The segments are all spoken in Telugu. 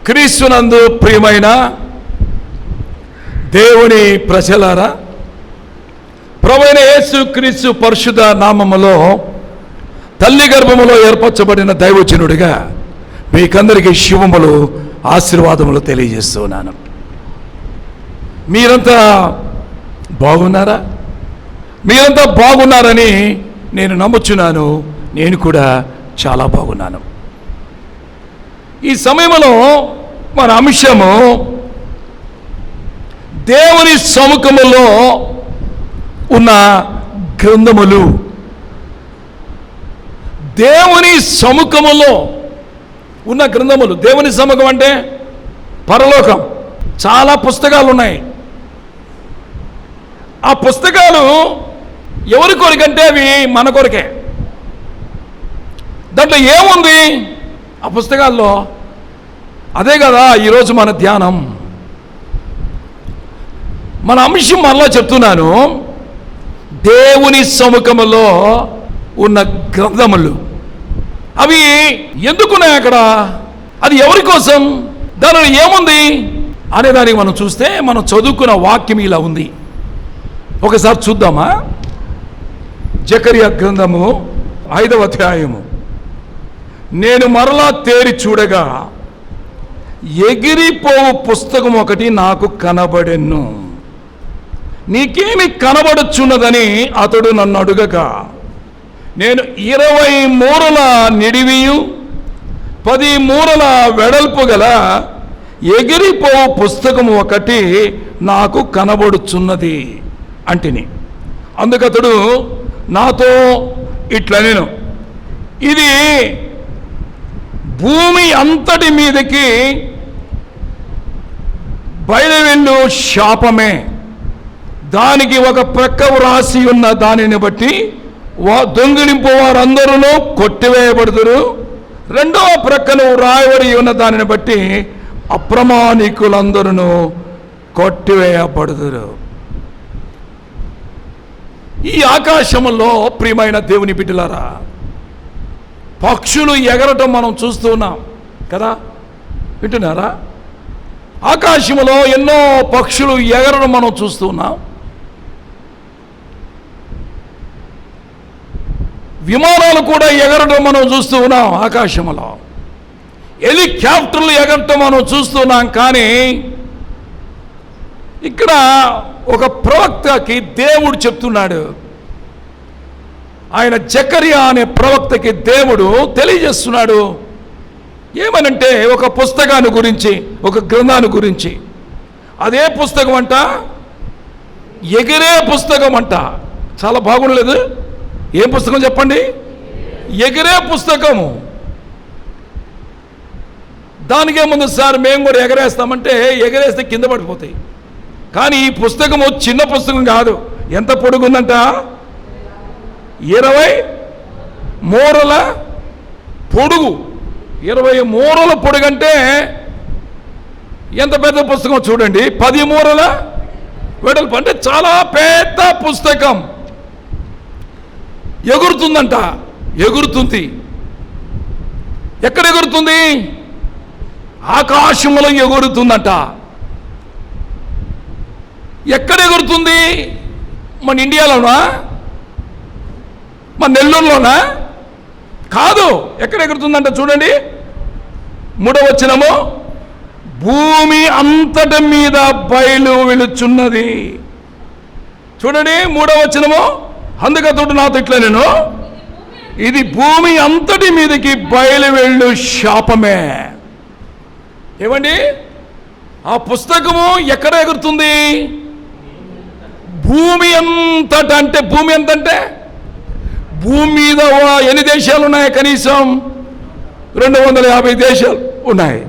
క్రీస్తునందు ప్రియమైన దేవుని ప్రజలారా, ప్రభువైన యేసు క్రీస్తు పరిశుద్ధ నామములో తల్లి గర్భములో ఏర్పరచబడిన దైవజనుడిగా మీకందరికీ శుభములు ఆశీర్వాదములు తెలియజేస్తున్నాను. మీరంతా బాగున్నారా? మీరంతా బాగున్నారని నేను నమ్ముచున్నాను. నేను కూడా చాలా బాగున్నాను. ఈ సమయంలో మన అంశము దేవుని సముఖములో ఉన్న గ్రంథములు. దేవుని సముఖములో ఉన్న గ్రంథములు. దేవుని సముఖం అంటే పరలోకం. చాలా పుస్తకాలు ఉన్నాయి. ఆ పుస్తకాలు ఎవరి కొరకంటే అవి మన కొరకే. దాంట్లో ఏముంది ఆ పుస్తకాల్లో? అదే కదా ఈరోజు మన ధ్యానం. మన అంశం మళ్ళా చెప్తున్నాను, దేవుని సముఖములో ఉన్న గ్రంథములు. అవి ఎందుకున్నాయి అక్కడ? అది ఎవరి కోసం? దానిలో ఏముంది అనేదానికి మనం చూస్తే, మనం చదువుకున్న వాక్యం ఇలా ఉంది. ఒకసారి చూద్దామా? జకరియా గ్రంథము 5వ అధ్యాయము. నేను మరలా తేరి చూడగా ఎగిరిపోవు పుస్తకం ఒకటి నాకు కనబడెను. నీకేమి కనబడుచున్నదని అతడు నన్ను అడుగగా, నేను 20 మూరల నిడివియు 10 మూరల వెడల్పు గల ఎగిరిపోవు పుస్తకం ఒకటి నాకు కనబడుచున్నది అంటిని. అందుకతడు నాతో ఇట్లనెను, ఇది భూమి అంతటి మీదకి బయలువెళ్ళు శాపమే. దానికి ఒక ప్రక్క వ్రాసి ఉన్న దానిని బట్టి దొంగిలింపు వారందరూ కొట్టివేయబడుదురు. రెండవ ప్రక్కను రాయబడి ఉన్న దానిని బట్టి అప్రమాణికులందరూ కొట్టివేయబడుదురు. ఈ ఆకాశంలో ప్రియమైన దేవుని బిడ్డలారా, పక్షులు ఎగరటం మనం చూస్తూ ఉన్నాం కదా, వింటున్నారా? ఆకాశంలో ఎన్నో పక్షులు ఎగరడం మనం చూస్తూ ఉన్నాం. విమానాలు కూడా ఎగరడం మనం చూస్తూ ఉన్నాం. ఆకాశంలో హెలికాప్టర్లు ఎగరటం మనం చూస్తున్నాం. కానీ ఇక్కడ ఒక ప్రవక్తకి దేవుడు చెప్తున్నాడు. ఆయన జకరియా అనే ప్రవక్తకి దేవుడు తెలియజేస్తున్నాడు. ఏమనంటే ఒక పుస్తకాన్ని గురించి, ఒక గ్రంథాన్ని గురించి. అదే పుస్తకం అంట ఎగిరే పుస్తకం అంట. చాలా బాగుండలేదు? ఏం పుస్తకం చెప్పండి? ఎగిరే పుస్తకము. దానికేముందు సార్, మేము కూడా ఎగరేస్తామంటే ఎగరేస్తే కింద పడిపోతాయి. కానీ ఈ పుస్తకము చిన్న పుస్తకం కాదు. ఎంత పొడుగుందంట? 20 మూరల పొడుగు. 20 మూరల పొడుగంటే ఎంత పెద్ద పుస్తకం చూడండి. 10 మూరల వెడల్పు అంటే చాలా పెద్ద పుస్తకం. ఎగురుతుందంట. ఎగురుతుంది. ఎక్కడ ఎగురుతుంది? ఆకాశంలో ఎగురుతుందంట. ఎక్కడ ఎగురుతుంది? మన ఇండియాలోనా? మన నెల్లూరులోనా? కాదు. ఎక్కడ ఎగురుతుందంట చూడండి. 3వ వచనము, భూమి అంతటి మీద బయలు వెలుచున్నది. చూడండి 3వ వచనము, అందుకతడు నాతో ఇట్లా, నేను ఇది భూమి అంతటి మీదకి బయలు వెళ్ళు శాపమే. ఏమండి? ఆ పుస్తకము ఎక్కడ ఎగురుతుంది? భూమి అంతట. అంటే భూమి ఎంతంటే, భూమి మీద ఎన్ని దేశాలు ఉన్నాయి? కనీసం 250 దేశాలు ఉన్నాయి.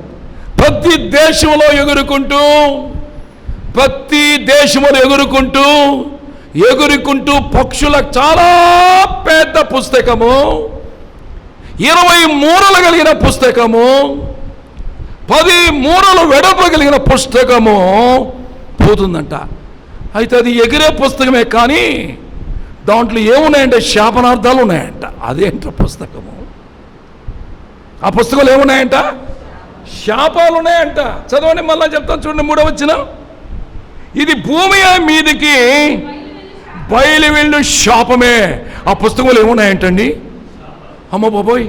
ప్రతి దేశంలో ఎగురుకుంటూ పక్షుల చాలా పెద్ద పుస్తకము, 20 మూరలు కలిగిన పుస్తకము, 10 మూరలు వెడల్పు కలిగిన పుస్తకము పోతుందంట. అయితే అది ఎగిరే పుస్తకమే, కానీ దాంట్లో ఏమున్నాయంటే శాపనార్థాలు ఉన్నాయంట. అదేంట పుస్తకము? ఆ పుస్తకాలు ఏమున్నాయంట? శాపాలు ఉన్నాయంట. చదవండి, మళ్ళా చెప్తాను చూడండి, 3వ వచనం. ఇది భూమి మీదకి బయలు వెళ్ళు శాపమే. ఆ పుస్తకంలో ఏమున్నాయంటండి? అమ్మ బాబోయ్,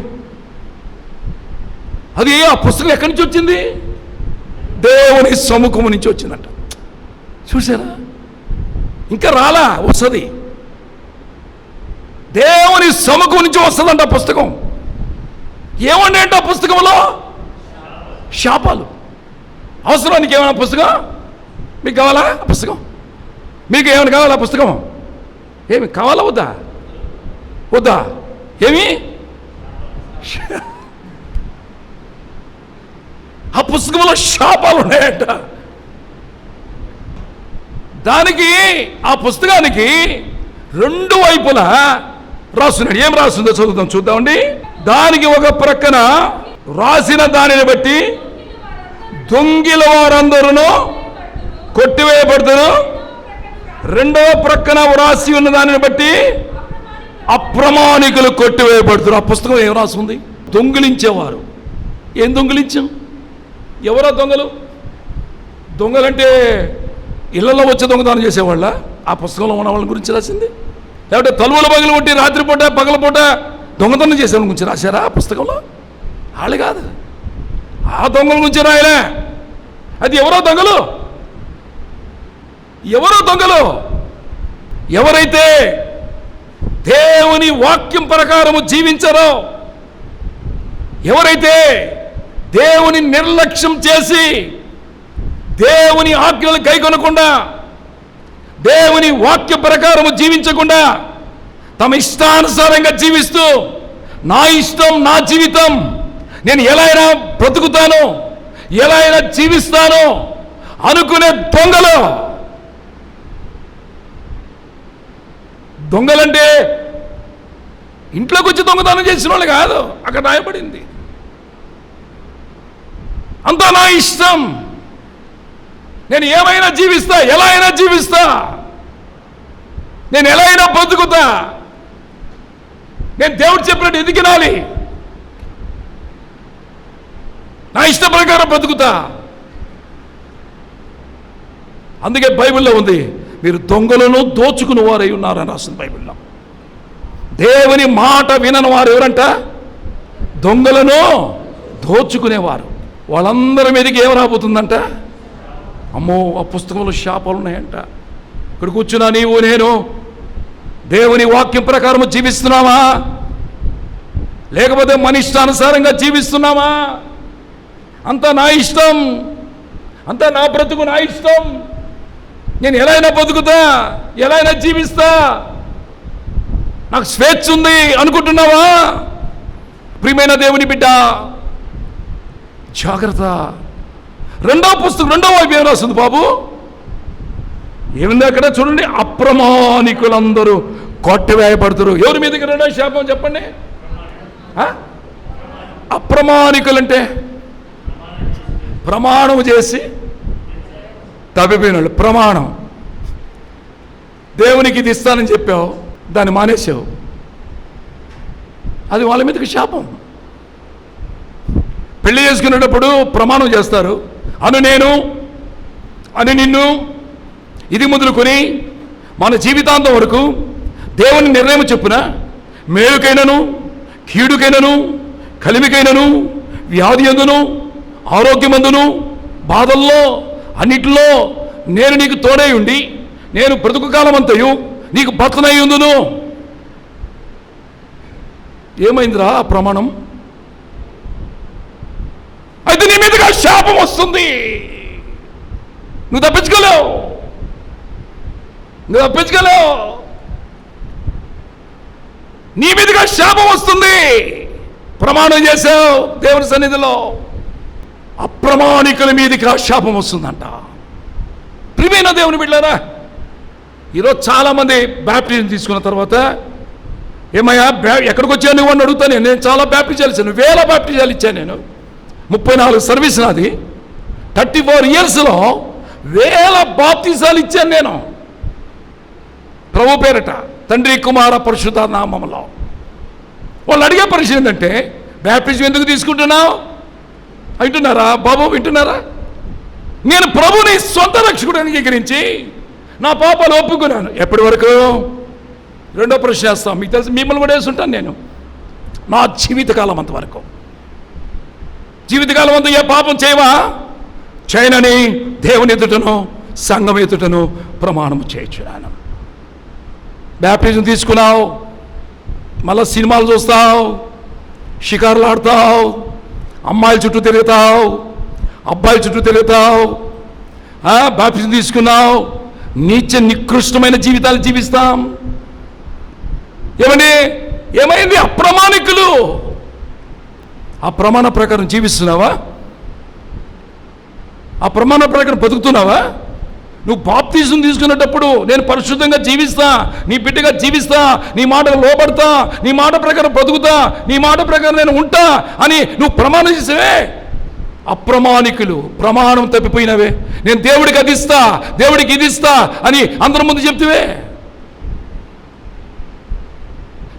అది ఆ పుస్తకం ఎక్కడి నుంచి వచ్చింది? దేవుని సముఖము నుంచి వచ్చిందంట. చూసారా? ఇంకా రాలా, వస్తుంది. దేవుని సముఖం నుంచి వస్తుందంట ఆ పుస్తకం. ఏమున్నాయంట ఆ పుస్తకంలో? శాపాలు. అవసరానికి ఏమైనా పుస్తకం మీకు కావాలా? ఆ పుస్తకం మీకు ఏమైనా కావాలా? ఆ పుస్తకం ఏమి కావాలా? వద్దా? వద్దా? ఏమి? ఆ పుస్తకంలో శాపాలు ఉన్నాయంట. దానికి, ఆ పుస్తకానికి 2 వైపులా రాస్తున్నాడు. ఏం రాస్తుందో చదువుతాం, చూద్దామండి. దానికి ఒక ప్రక్కన రాసిన దానిని బట్టి దొంగిల వారందరూ కొట్టివేయబడతారు. 2వ ప్రక్కన రాసి ఉన్న దానిని బట్టి అప్రమాణికులు కొట్టివేయబడతారు. ఆ పుస్తకం ఏం రాసింది? దొంగిలించేవారు. ఏం దొంగిలించాం? ఎవరో దొంగలు? దొంగలంటే ఇళ్లలో వచ్చే దొంగతనం చేసేవాళ్ళ? ఆ పుస్తకంలో ఉన్న వాళ్ళ గురించి రాసింది? లేకపోతే తలువుల పగలు కొట్టి రాత్రిపూట పగలపూట దొంగతనం చేసే వాళ్ళ గురించి రాశారా ఆ పుస్తకంలో? వాళ్ళు కాదు, ఆ దొంగల గురించి రాయలే. అది ఎవరో దొంగలు. ఎవరో దొంగలు ఎవరైతే దేవుని వాక్యం ప్రకారము జీవించరో, ఎవరైతే దేవుని నిర్లక్ష్యం చేసి దేవుని ఆజ్ఞలు కైకొనకుండా దేవుని వాక్య ప్రకారము జీవించకుండా తమ ఇష్టానుసారంగా జీవిస్తూ నా ఇష్టం, నా జీవితం, నేను ఎలా అయినా బ్రతుకుతాను, ఎలా అయినా జీవిస్తాను అనుకునే దొంగలు. దొంగలంటే ఇంట్లోకి వచ్చి దొంగతనం చేసిన వాళ్ళు కాదు. అక్కడ రాయబడింది అంతా నా ఇష్టం, నేను ఏమైనా జీవిస్తా, ఎలా అయినా జీవిస్తా, నేను ఎలా అయినా బ్రతుకుతా, నేను దేవుడు చెప్పినట్టు ఎదిగినాలి, నా ఇష్ట ప్రకారం బ్రతుకుతా. అందుకే బైబిల్లో ఉంది, మీరు దొంగలను దోచుకుని వారై ఉన్నారని రాస్తుంది బైబిల్లో. దేవుని మాట వినని వారు ఎవరంట? దొంగలను దోచుకునేవారు. వాళ్ళందరి మీదకి ఏం రాబోతుందంట? అమ్మో, ఆ పుస్తకంలో శాపాలు ఉన్నాయంట. ఇక్కడ కూర్చున్నా నీవు నేను దేవుని వాక్యం ప్రకారం జీవిస్తున్నామా, లేకపోతే మన ఇష్టానుసారంగా జీవిస్తున్నామా? అంతా నా ఇష్టం, అంతా నా బ్రతుకు నా ఇష్టం, నేను ఎలా అయినా బతుకుతా, ఎలా అయినా జీవిస్తా, నాకు స్వేచ్ఛ ఉంది అనుకుంటున్నావా? ప్రియమైన దేవుని బిడ్డ, జాగ్రత్త. 2వ పుస్తకం 2వ వైపు ఏం రాస్తుంది బాబు? ఏముంది అక్కడ చూడండి, అప్రమాణికులందరూ కొట్టివేయబడతారు. ఎవరి మీదకి 2వ శాపం చెప్పండి? అప్రమాణికులంటే ప్రమాణం చేసి తప్పిపోయిన వాళ్ళు. ప్రమాణం, దేవునికి ఇది ఇస్తానని చెప్పావు, దాన్ని మానేసావు, అది వాళ్ళ మీదకి శాపం. పెళ్లి చేసుకునేటప్పుడు ప్రమాణం చేస్తారు, నేను అని నిన్ను ఇది మొదలుకొని మన జీవితాంతం వరకు దేవుని నిర్ణయం చెప్పున మేలుకైనను కీడుకైనను కలిమికైనను వ్యాధి ఎందును ఆరోగ్యమందును బాధల్లో అన్నిటిలో నేను నీకు తోడై ఉండి నేను బ్రతుకు కాలమంతయు నీకు భర్తనై ఉందును. ఏమైందిరా ఆ ప్రమాణం? అయితే నీ మీదగా శాపం వస్తుంది, నువ్వు తప్పించుకోలేవు, నువ్వు తప్పించుకోలేవు, నీ మీదగా శాపం వస్తుంది. ప్రమాణం చేసావు దేవుని సన్నిధిలో, అప్రమాణికుల మీదకి ఆ శాపం వస్తుందంట. ప్రియమైన దేవుని బిడ్డలారా, ఈరోజు చాలామంది బ్యాప్టిజం తీసుకున్న తర్వాత ఏమయ్యా ఎక్కడికి వచ్చావు నువ్వు అని అడుగుతాను. నేను చాలా బ్యాప్టిజాలు ఇచ్చాను, వేల బ్యాప్టిజాలు ఇచ్చాను. నేను 34 సర్వీస్ నాది. 34 ఇయర్స్లో వేల బాప్తిజాలు ఇచ్చాను నేను ప్రభు పేరట, తండ్రి కుమార పరిశుద్ధ నామములో. వాళ్ళు అడిగే పరిస్థితి ఏంటంటే, బ్యాప్టిజం ఎందుకు తీసుకుంటున్నావు? వింటున్నారా బాబు, వింటున్నారా? నేను ప్రభుని సొంత రక్షకుడు అంగీకరించి నా పాపాలు ఒప్పుకున్నాను. ఎప్పటి వరకు? రెండో ప్రశ్న వేస్తాం, మీకు తెలుసు, మిమ్మల్ని కూడా వేస్తుంటాను నేను. నా జీవితకాలం అంతవరకు. జీవితకాలం అంతా ఏ పాపం చేయవా? చేయనని దేవుని ఎదుటను సంఘం ఎదుటను ప్రమాణం చేయించున్నాను. బ్యాప్టిజం తీసుకున్నావు, మళ్ళీ సినిమాలు చూస్తావు, షికారులు ఆడతావు, అమ్మాయిల చుట్టూ తిరుగుతావు, అబ్బాయిల చుట్టూ తిరుగుతావు, బ్యాప్టిజం తీసుకున్నావు, నికృష్టమైన జీవితాలు జీవిస్తాం. ఏమైంది? అప్రమాణికులు. ఆ ప్రమాణ ప్రకారం జీవిస్తున్నావా? ఆ ప్రమాణ ప్రకారం బతుకుతున్నావా? నువ్వు బాప్తిజం తీసుకునేటప్పుడు నేను పరిశుద్ధంగా జీవిస్తా, నీ బిడ్డగా జీవిస్తా, నీ మాటకు లోబడతా, నీ మాట ప్రకారం బ్రతుకుతా, నీ మాట ప్రకారం నేను ఉంటా అని నువ్వు ప్రమాణం చేసేవే. అప్రమాణికులు, ప్రమాణం తప్పిపోయినవే. నేను దేవుడికి అది ఇస్తా, దేవుడికి ఇది ఇస్తా అని అందరి ముందు చెప్తివే.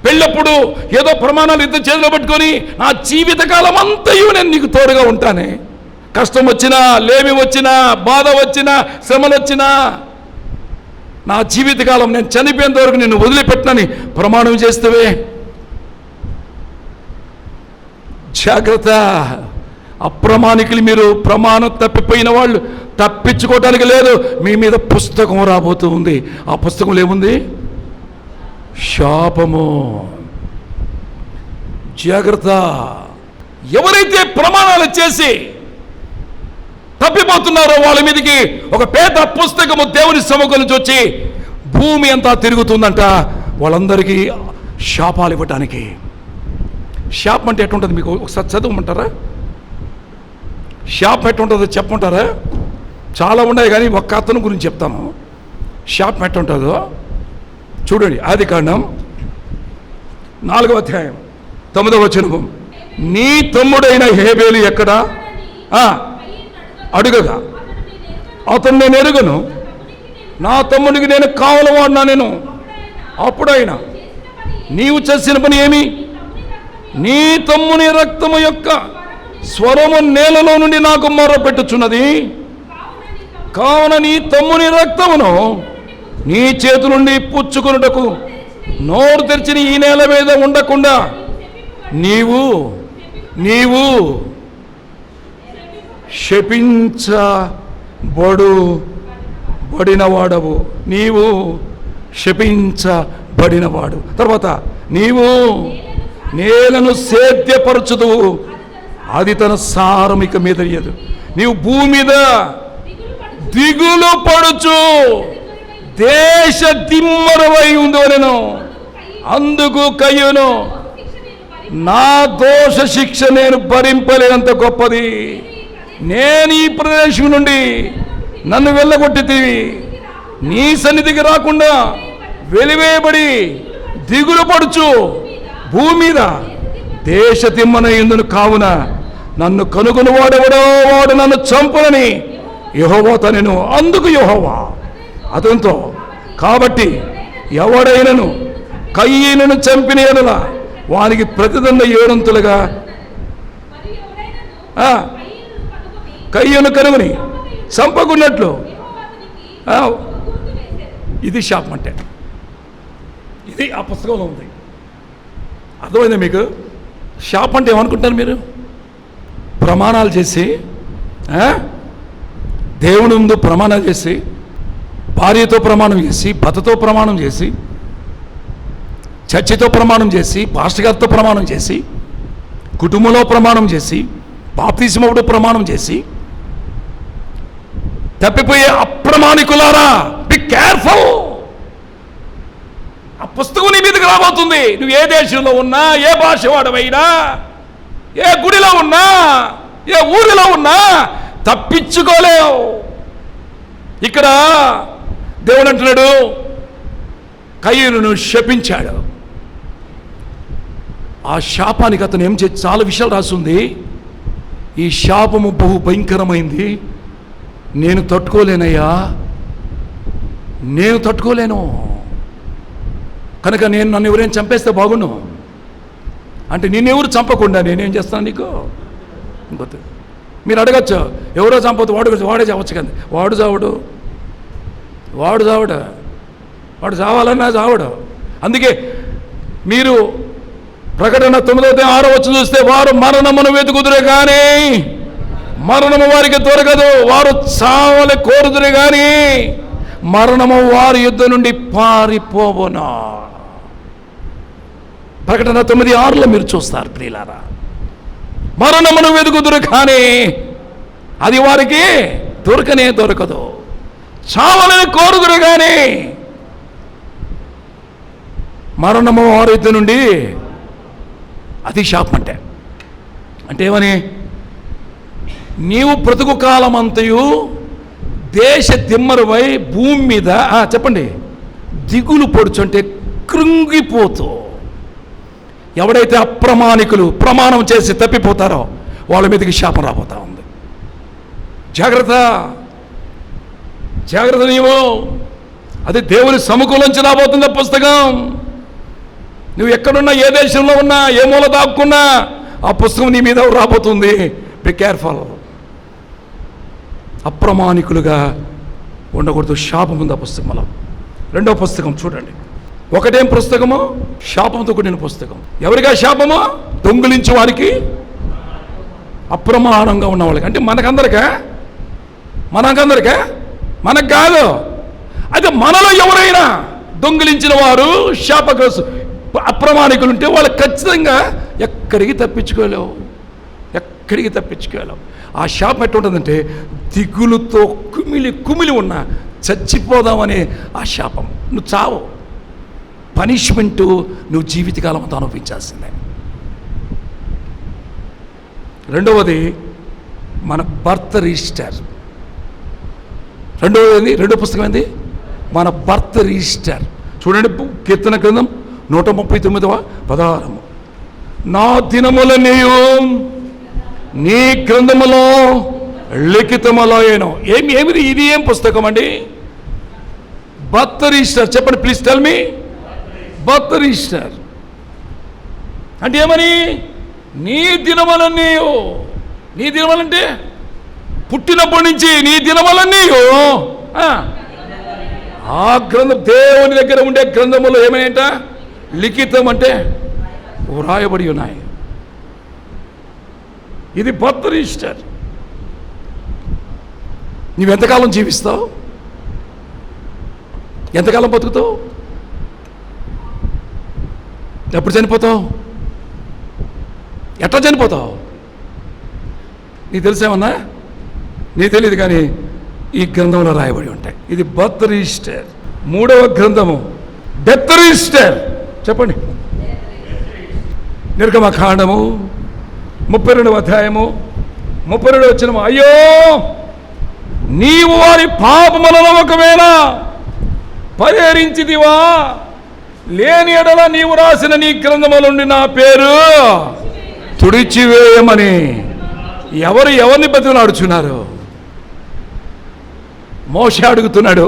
పెళ్ళప్పుడు ఏదో ప్రమాణాలు ఇద్దరు చేతిలో పట్టుకొని నా జీవితకాలం అంతయు నేను నీకు తోడుగా ఉంటానే. కష్టం వచ్చినా, లేమి వచ్చినా, బాధ వచ్చినా, శ్రమలు వచ్చినా, నా జీవితకాలం నేను చనిపోయేంత వరకు నిన్ను వదిలిపెట్టనని ప్రమాణం చేస్తేవే. జాగ్రత్త. అప్రమాణికులు మీరు. ప్రమాణం తప్పిపోయిన వాళ్ళు తప్పించుకోవడానికి లేదు. మీ మీద పుస్తకం రాబోతూ ఉంది. ఆ పుస్తకంలో ఏముంది? శాపము. జాగ్రత్త. ఎవరైతే ప్రమాణాలు చేసి తప్పిపోతున్నారో వాళ్ళ మీదకి ఒక పెద్ద పుస్తకము దేవుని సముఖం నుంచి వచ్చి భూమి అంతా తిరుగుతుందంట. వాళ్ళందరికీ శాపాలు ఇవ్వటానికి. శాపం అంటే ఎట్లుంటుంది మీకు ఒకసారి చదవమంటారా? శాపం ఎట్లుంటుందో చెప్పమంటారా? చాలా ఉన్నాయి కానీ ఒక్క అతను గురించి చెప్తాను. శాపం ఎట్లుంటుందో చూడండి. ఆదికాండం 4వ అధ్యాయం 9వ వచనం. నీ తమ్ముడైన హేబేలు ఎక్కడ అడుగగా అతను నేను ఎరుగను, నా తమ్ముడికి నేను కావలవాడినా నేను. అప్పుడైనా నీవు చేసిన పని ఏమి? నీ తమ్ముని రక్తము యొక్క స్వరము నేలలో నుండి నాకు మొర్రపెట్టుచున్నది. కావున నీ తమ్ముని రక్తమును నీ చేతు నుండి పుచ్చుకొనుటకు నోరు తెరిచిన ఈ నేల మీద ఉండకుండా నీవు శపించబడినవాడవు. నీవు శపించబడినవాడు. తర్వాత నీవు నేలను సేద్యపరచుదువు, అది తన సారమిక మీద ఇయ్యదు. నీవు భూమి మీద దిగులు పడుచు దేశ దిమ్మరవై ఉందోనెను. అందుకు కయ్యును, నా దోష శిక్ష నేను భరింపలేనంత గొప్పది. నేను ఈ ప్రదేశం నుండి నన్ను వెళ్ళగొట్టితివి, నీ సన్నిధికి రాకుండా వెలివేయబడి దిగులు పడుచు భూమి మీద దేశ తిమ్మనయుందును. కావున నన్ను కనుగొని వాడెవడో వాడు నన్ను చంపునని యెహోవా తనెను. అందుకు యెహోవా అతనితో, కాబట్టి ఎవడైనను కయీనును చంపిన యెడల వానికి ప్రతిదండ 7 కయ్యను కనుగొని చంపకున్నట్లు. ఇది శాపం అంటే. ఇది ఆ పుస్తకంలో ఉంది. అర్థమైందా మీకు? శాపం అంటే ఏమనుకుంటారు మీరు? ప్రమాణాలు చేసి, దేవుని ముందు ప్రమాణాలు చేసి, భార్యతో ప్రమాణం చేసి, భర్తతో ప్రమాణం చేసి, చర్చితో ప్రమాణం చేసి, పాస్టర్ గారితో ప్రమాణం చేసి, కుటుంబంలో ప్రమాణం చేసి, బాప్తిస్మములో ప్రమాణం చేసి తప్పిపోయే అప్రమాణికులారా, బి కేర్ఫుల్. ఆ పుస్తకం నీ మీదకి రాబోతుంది. నువ్వు ఏ దేశంలో ఉన్నా, ఏ భాష వాడవైనా, ఏ గుడిలో ఉన్నా, ఏ ఊరిలో ఉన్నా తప్పించుకోలేవు. ఇక్కడ దేవుడు అంటున్నాడు, కయీనును శపించాడు. ఆ శాపానికి అతను ఏం చేసి చాలా విషయాలు రాస్తుంది. ఈ శాపము బహు భయంకరమైంది, నేను తట్టుకోలేనయ్యా, నేను తట్టుకోలేను, కనుక నన్ను ఎవరైనా చంపేస్తే బాగుండు అంటే నిన్నెవరు చంపకుండా నేనేం చేస్తాను నీకు? మీరు అడగచ్చు, ఎవరో చంపొద్దు, వాడే చావచ్చు కదా. వాడు చావడు, వాడు చావాలన్నా చావడు. అందుకే మీరు ప్రకటన 9:6 చూస్తే, వారు మరణమును వెతుకుదురే కానీ మరణము వారికి దొరకదు, వారు చావలి కోరుదురే కానీ మరణము వారి యుద్ధ నుండి పారిపోవునా. ప్రకటన 9:6 మీరు చూస్తారు ప్రియులారా. మరణమును వెతుకుదురు కానీ అది వారికి దొరకదు, చావాలని కోరుదురు కానీ మరణము వారి యుద్ధ నుండి. అది శాపం అంటే ఏమని? నీవు బ్రతుకు కాలమంతయు దేశ దిమ్మరువై భూమి మీద చెప్పండి దిగులు పొడుచుంటే కృంగిపోతూ, ఎవడైతే అప్రమాణికులు ప్రమాణం చేసి తప్పిపోతారో వాళ్ళ మీదకి శాపం రాబోతా ఉంది. జాగ్రత్త నీవు. అది దేవుని సముఖంలోంచి రాబోతుంది పుస్తకం. నువ్వు ఎక్కడున్నా, ఏ దేశంలో ఉన్నా, ఏ మూల దాక్కున్నా ఆ పుస్తకం నీ మీద రాబోతుంది. Be careful. అప్రమాణికులుగా ఉండకూడదు. శాపం ఉంది ఆ పుస్తకంలో. రెండో పుస్తకం చూడండి. ఒకటేం పుస్తకము? శాపంతో కూడిన పుస్తకం. ఎవరిగా శాపము? దొంగిలించే వారికి, అప్రమాణంగా ఉన్న వాళ్ళకి. అంటే మనకందరికా? మనకు కాదు. అయితే మనలో ఎవరైనా దొంగిలించిన వారు, శాపగ్రస్తు, అప్రమాణికులు ఉంటే వాళ్ళు ఖచ్చితంగా ఎక్కడికి తప్పించుకోలేవు. ఆ శాపం ఎట్టుంటుందంటే దిగులుతో కుమిలి ఉన్న చచ్చిపోదామనే ఆ శాపం. నువ్వు చావు, పనిష్మెంటు నువ్వు జీవితకాలం అంతా అనుభవించాల్సిందే. రెండవది మన బర్త్ రిజిస్టర్. రెండో పుస్తకం ఏంది? మన బర్త్ రిజిస్టర్. చూడండి, కీర్తన గ్రంథం 139:16. నా దినములన్నీ నీ గ్రంథములో లిఖితములయ్యెను. ఏమిది? ఇది ఏం పుస్తకం అండి? Birth register. చెప్పండి please tell me. Birth register అంటే ఏమని? నీ దినములన్నీ. నీ దినములంటే పుట్టినప్పటి నుంచి నీ దినములన్నీ ఆ గ్రంథం, దేవుని దగ్గర ఉండే గ్రంథములో ఏమైనా లిఖితం అంటే వ్రాయబడి ఉన్నాయి. ఇది బర్త్ రిజిస్టర్. నువ్వెంతకాలం జీవిస్తావు? ఎంతకాలం బతుకుతావు? ఎప్పుడు చనిపోతావు? ఎట్లా చనిపోతావు? నీకు తెలిసేమన్నా? నీకు తెలియదు, కానీ ఈ గ్రంథంలో రాయబడి ఉంటాయి. ఇది బర్త్ రిజిస్టర్. మూడవ గ్రంథము డెత్ రిజిస్టర్. చెప్పండి. నిర్గమకాండము 32:32. అయ్యో, నీవు వారి పాపములను ఒకవేళ పరిహరించిదివా, లేని ఎడల నీవు రాసిన నీ గ్రంథముల నుండి నా పేరు తుడిచివేయమని. ఎవరిని బతిలాడుచున్నారు? మోషే అడుగుతున్నాడు.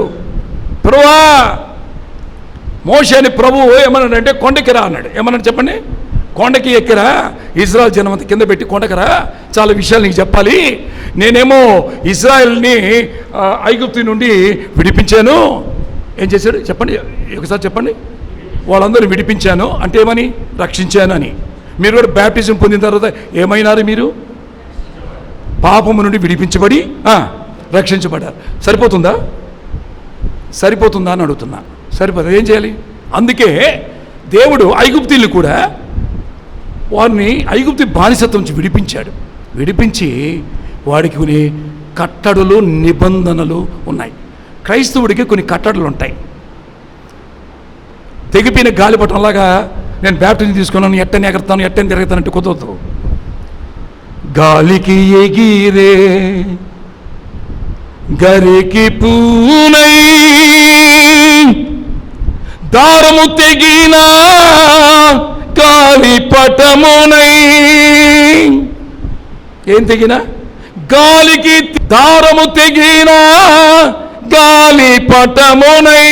ప్రభువా, మోషేని ప్రభువు ఏమన్నాడంటే కొండకి రా అన్నాడు. ఏమన్నాడు చెప్పండి? కొండకి ఎక్కిరా, ఇజ్రాయెల్ జనమంతా కింద పెట్టి కొండకరా, చాలా విషయాలు నీకు చెప్పాలి. నేనేమో ఇజ్రాయెల్ని ఐగుప్తు నుండి విడిపించాను. ఏం చేశాడు చెప్పండి, ఒకసారి చెప్పండి. వాళ్ళందరూ విడిపించాను అంటే ఏమని? రక్షించాను అని. మీరు కూడా బ్యాప్టిజం పొందిన తర్వాత ఏమైనారు? మీరు పాపము నుండి విడిపించబడి రక్షించబడ్డారు. సరిపోతుందా అని అడుగుతున్నా. సరిపోతుంది. ఏం చేయాలి? అందుకే దేవుడు ఐగుప్తీయులు కూడా వారిని ఐగుప్తు బానిసత్వం నుంచి విడిపించాడు. విడిపించి వాడికి కొన్ని కట్టడలు, నిబంధనలు ఉన్నాయి. క్రైస్తవుడికి కొన్ని కట్టడలు ఉంటాయి. తెగిపోయిన గాలిపటంలాగా నేను బ్యాప్టిజం తీసుకున్నాను, ఎట్టని ఎగరతాను, ఎట్టని తిరుగుతానంటే కుదరదు. గాలికి ఎగిరే గరికి పూనై దారము తెగిన గాలిపటమునై. ఏం తెగిన? గాలికి దారము తెగిన గాలిపటమునై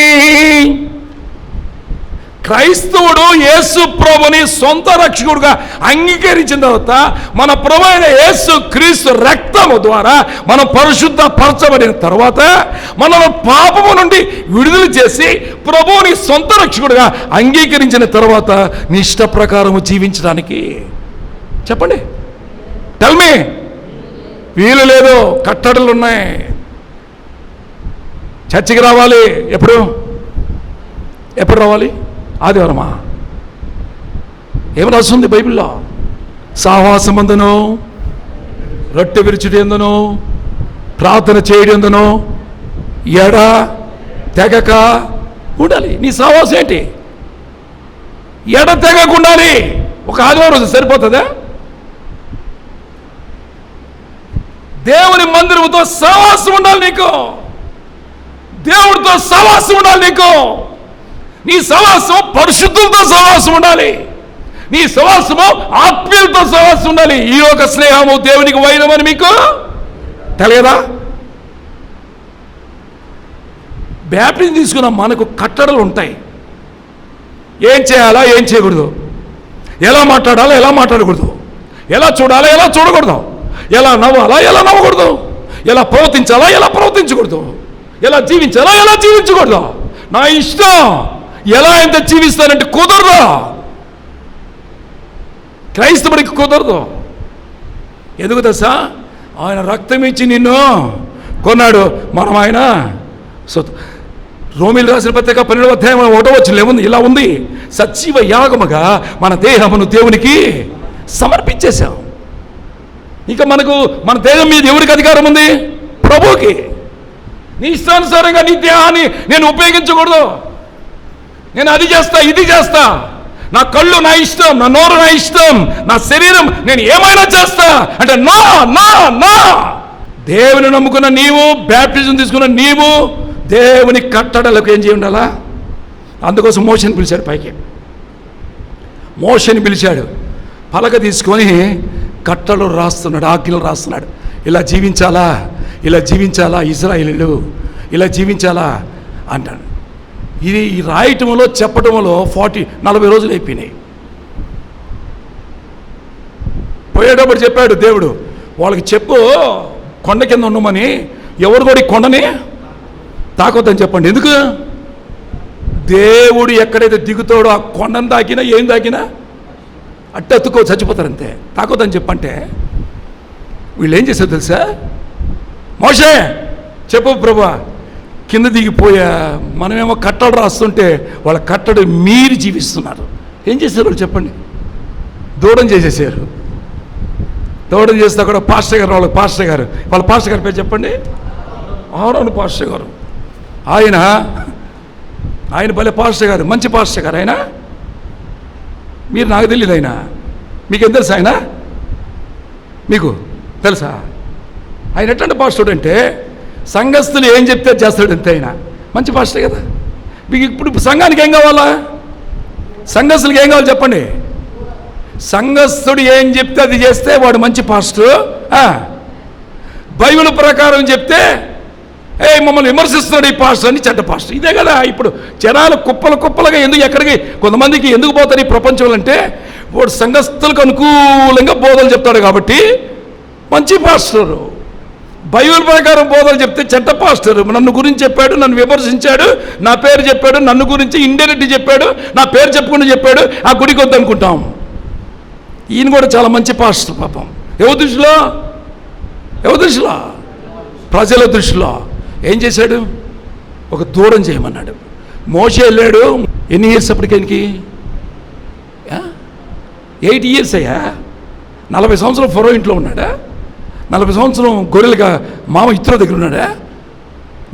క్రైస్తవుడు యేసు ప్రభుని సొంత రక్షకుడుగా అంగీకరించిన తర్వాత మన ప్రభు అయిన యేసు క్రీస్తు రక్తము ద్వారా మనం పరిశుద్ధ పరచబడిన తర్వాత మనల్ని పాపము నుండి విడుదల చేసి ప్రభువుని సొంత రక్షకుడుగా అంగీకరించిన తర్వాత నీ ఇష్ట ప్రకారము జీవించడానికి చెప్పండి, టెల్ మీ. వీలు లేదు, కట్టడలు ఉన్నాయి. చర్చికి రావాలి. ఎప్పుడు రావాలి? ఆదివారమా? ఏం రాస్తుంది బైబిల్లో? సహవాసమందును, రొట్టె విరుచుట ఎందును, ప్రార్థన చేయడం ఎందును ఎడ తెగక ఉండాలి. నీ సహవాసం ఏంటి? ఎడ తెగక ఉండాలి. ఒక ఆదివారం రోజు సరిపోతుందా? దేవుని మందిరముతో సహవాసం ఉండాలి నీకు. దేవుడితో సహవాసం ఉండాలి నీకు. నీ సహవాసం పరిశుద్ధులతో సహవాసం ఉండాలి. నీ సహవాసము ఆత్మీయులతో సహవాసం ఉండాలి. ఈ యొక్క స్నేహము దేవునికి వైరమని మీకు తెలియదా? బ్యాప్టిజం తీసుకున్న మనకు కట్టడలు ఉంటాయి. ఏం చేయాలా, ఏం చేయకూడదు, ఎలా మాట్లాడాలా, ఎలా మాట్లాడకూడదు, ఎలా చూడాలా, ఎలా చూడకూడదు, ఎలా నవ్వాలా, ఎలా నవ్వకూడదు, ఎలా ప్రవర్తించాలా, ఎలా ప్రవర్తించకూడదు, ఎలా జీవించాలా, ఎలా జీవించకూడదు. నా ఇష్టం, ఎలా ఎంత జీవిస్తానంటే కుదరదు. క్రైస్తవుడికి కుదరదు. ఎందుకు తెలుసా? ఆయన రక్తం ఇచ్చి నిన్ను కొన్నాడు. మనం ఆయన రోమిలు రాసిన పత్రిక 12వ అధ్యాయం 1వ వచనంలో ఏముంది? ఇలా ఉంది, సజీవ యాగముగా మన దేహమును దేవునికి సమర్పించేశాం. ఇక మన దేహం మీద ఎవరికి అధికారం ఉంది? ప్రభువుకి. నీ ఇష్టానుసారంగా నీ దేహాన్ని నేను ఉపయోగించకూడదు. నేను అది చేస్తా, ఇది చేస్తా, నా కళ్ళు నా ఇష్టం, నా నోరు నా ఇష్టం, నా శరీరం నేను ఏమైనా చేస్తా అంటే నా నా నా దేవుని నమ్ముకున్న నీవు, బ్యాప్టిజం తీసుకున్న నీవు దేవుని కట్టడలకు ఏం చేయ ఉండాలా? అందుకోసం మోషని పిలిచాడు. పైకి మోషని పిలిచాడు. పలక తీసుకొని కట్టలు రాస్తున్నాడు, ఆజ్ఞలు రాస్తున్నాడు. ఇలా జీవించాలా, ఇలా జీవించాలా ఇశ్రాయేలీయులు, ఇలా జీవించాలా అంటాడు. ఇది రాయటంలో చెప్పటంలో 40 రోజులు అయిపోయినాయి. పోయేటప్పుడు చెప్పాడు దేవుడు, వాళ్ళకి చెప్పు కొండ కింద ఉండమని. ఎవరు కూడా ఈ కొండని తాకొద్దని చెప్పండి. ఎందుకు? దేవుడు ఎక్కడైతే దిగుతాడో ఆ కొండను తాకినా ఏం తాకినా అట్టెత్తుకో చచ్చిపోతారు అంతే. తాకొద్దని చెప్పంటే వీళ్ళు ఏం చేశారు తెలుసా? మోషే చెప్పు ప్రభువా, కింద దిగిపోయా. మనమేమో కట్టడు రాస్తుంటే వాళ్ళ కట్టడు మీరు జీవిస్తున్నారు. ఏం చేశారు వాళ్ళు చెప్పండి? దూడం చేసేసారు. దూడం చేస్తే కూడా పాస్టర్ గారు, వాళ్ళ పాస్టర్ గారు పేరు చెప్పండి. ఆరోను పాస్టర్ గారు. ఆయన భలే పాస్టర్ గారు, మంచి పాస్టర్ గారు. ఆయన మీరు నాకు తెలియదు. మీకేం తెలుసా? మీకు తెలుసా? ఆయన ఎట్లాంటి పాస్టర్ అంటే సంఘస్థులు ఏం చెప్తే చేస్తాడు అంతే. ఆయన మంచి పాస్టర్ కదా. మీకు ఇప్పుడు సంఘానికి ఏం కావాలా? సంఘస్థులకి ఏం కావాలి చెప్పండి? సంఘస్థుడు ఏం చెప్తే అది చేస్తే వాడు మంచి పాస్టర్. బైబిల్ ప్రకారం చెప్తే మమ్మల్ని విమర్శిస్తున్నాడు ఈ పాస్టర్ అని చెడ్డ పాస్టర్. ఇదే కదా ఇప్పుడు జనాలు కుప్పలుగా ఎక్కడికి కొంతమందికి ఎందుకు పోతారు ఈ ప్రపంచంలో అంటే వాడు సంఘస్థులకు అనుకూలంగా బోధలు చెప్తాడు కాబట్టి మంచి పాస్టరు. బైబిల్ ప్రకారం బోధలు చెప్తే చెడ్డ పాస్టర్. నన్ను గురించి చెప్పాడు, నన్ను విమర్శించాడు, నా పేరు చెప్పాడు, నన్ను గురించి ఇండైరెక్ట్ చెప్పాడు, నా పేరు చెప్పుకుంటూ చెప్పాడు, ఆ గుడికి వద్దనుకుంటాం. ఈయన కూడా చాలా మంచి పాస్టర్ పాపం. ఎవరి దృష్టిలో ప్రజల దృష్టిలో ఏం చేశాడు? ఒక దూరం చేయమన్నాడు. మోషే వెళ్ళాడు. ఎన్ని ఇయర్స్ అప్పటికి? 8 years అయ్యా. 40 సంవత్సరం ఫరో ఇంట్లో ఉన్నాడా? 40 సంవత్సరం గొర్రెలుగా మామ ఇత్రో దగ్గర ఉన్నాడా?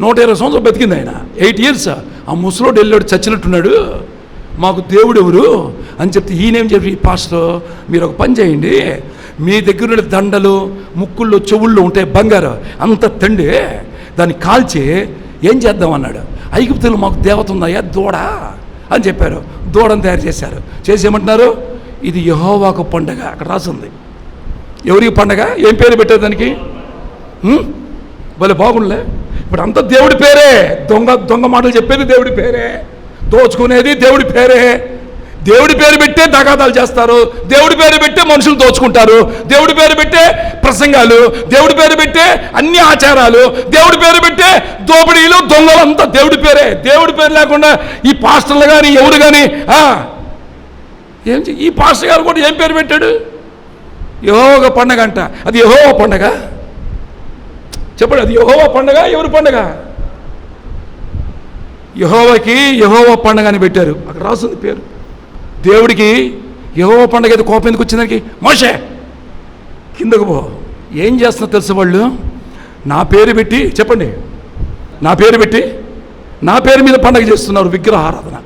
120 సంవత్సరం బతికింది ఆయన. 8 years. ఆ ముసలోడు వెళ్ళాడు, చచ్చినట్టున్నాడు. మాకు దేవుడు ఎవరు అని చెప్తే ఈయనేం చెప్పి, పాస్టర్ మీరు ఒక పని చేయండి, మీ దగ్గర ఉండే దండలు, ముక్కుల్లో, చెవుల్లో ఉంటాయి బంగారు, అంత తండి దాన్ని కాల్చి ఏం చేద్దామన్నాడు. ఐగుప్తులు మాకు దేవత ఉందయ్యా దూడ అని చెప్పారు. దూడను తయారు చేశారు. చేసి ఏమంటున్నారు? ఇది యెహోవాకు పండగ. అక్కడ రాసింది. ఎవరికి పండగ? ఏం పేరు పెట్టారు దానికి? భలే బాగుండలే. ఇప్పుడు అంతా దేవుడి పేరే. దొంగ మాటలు చెప్పేది దేవుడి పేరే. దోచుకునేది దేవుడి పేరే. దేవుడి పేరు పెట్టే తగాదాలు చేస్తారు, దేవుడి పేరు పెట్టే మనుషులు దోచుకుంటారు, దేవుడి పేరు పెట్టే ప్రసంగాలు, దేవుడి పేరు పెట్టే అన్ని ఆచారాలు, దేవుడి పేరు పెట్టే దోపిడీలు, దొంగలంతా దేవుడి పేరే. దేవుడి పేరు లేకుండా ఈ పాస్టర్లు కానీ ఎవరు కానీ ఈ పాస్టర్ గారు కూడా ఏం పేరు పెట్టాడు? యెహోవా పండగ అంట. అది యెహోవా పండగ? చెప్పండి, అది యెహోవా పండగ? ఎవరి పండగ? యెహోవాకి యెహోవా పండగ అని పెట్టారు. అక్కడ రాస్తుంది పేరు. దేవుడికి యెహోవా పండగ అయితే కోపం ఎందుకు వచ్చిందానికి? మోషే కిందకు పో. ఏం చేస్తున్నా తెలుసు వాళ్ళు? నా పేరు పెట్టి, చెప్పండి, నా పేరు పెట్టి నా పేరు మీద పండగ చేస్తున్నారు, విగ్రహారాధన.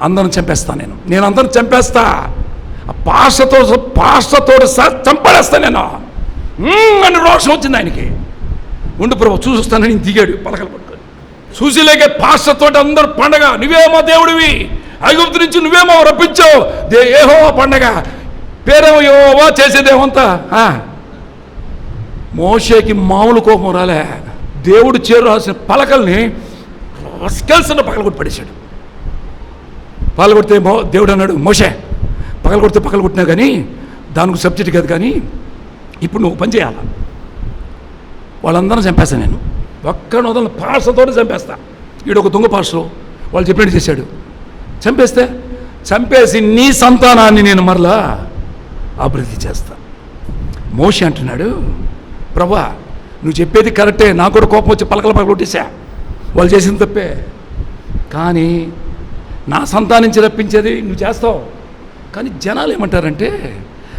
అందరం చంపేస్తా, నేను అందరం చంపేస్తా, పాస్టర్తో చంపడేస్తా నేను అని రోషం వచ్చింది ఆయనకి. ఉండు ప్రభు చూస్తానని దిగాడు పలకలు పట్టుకొని. చూసిలేకే పాస్టర్తో అందరు పండగ, నువ్వేమో దేవుడివి, ఐగుప్తు నుంచి నువ్వేమో రప్పించావు, యెహోవా పండగ, పేరేమో యెహోవా, చేసేదేమంతా. మోషేకి మామూలు కోపం రాలే. దేవుడు చేరు రాసిన పలకల్ని రస్కెల్సిన పగలగొట్టి పడేశాడు. పగలగొడితే దేవుడు అన్నాడు, మోషే పగలగొడితే పగలగొట్టినా కానీ దానికి సబ్జెక్ట్ కాదు, కానీ ఇప్పుడు నువ్వు పని చేయాల, వాళ్ళందరం చంపేస్తా, నేను ఒక్కడిని వదలను, పాస్టర్తో చంపేస్తా. వీడు ఒక దొంగ పాస్టర్, వాళ్ళు చెప్పినట్టు చేశాడు. చంపేసి నీ సంతానాన్ని నేను మరలా అభివృద్ధి చేస్తా. మోషే అంటున్నాడు, ప్రభా నువ్వు చెప్పేది కరెక్టే, నాకు కూడా కోపం వచ్చి పలకొట్టేశా, వాళ్ళు చేసిన తప్పే, కానీ నా సంతానించి రప్పించేది నువ్వు చేస్తావు. కానీ జనాలు ఏమంటారంటే,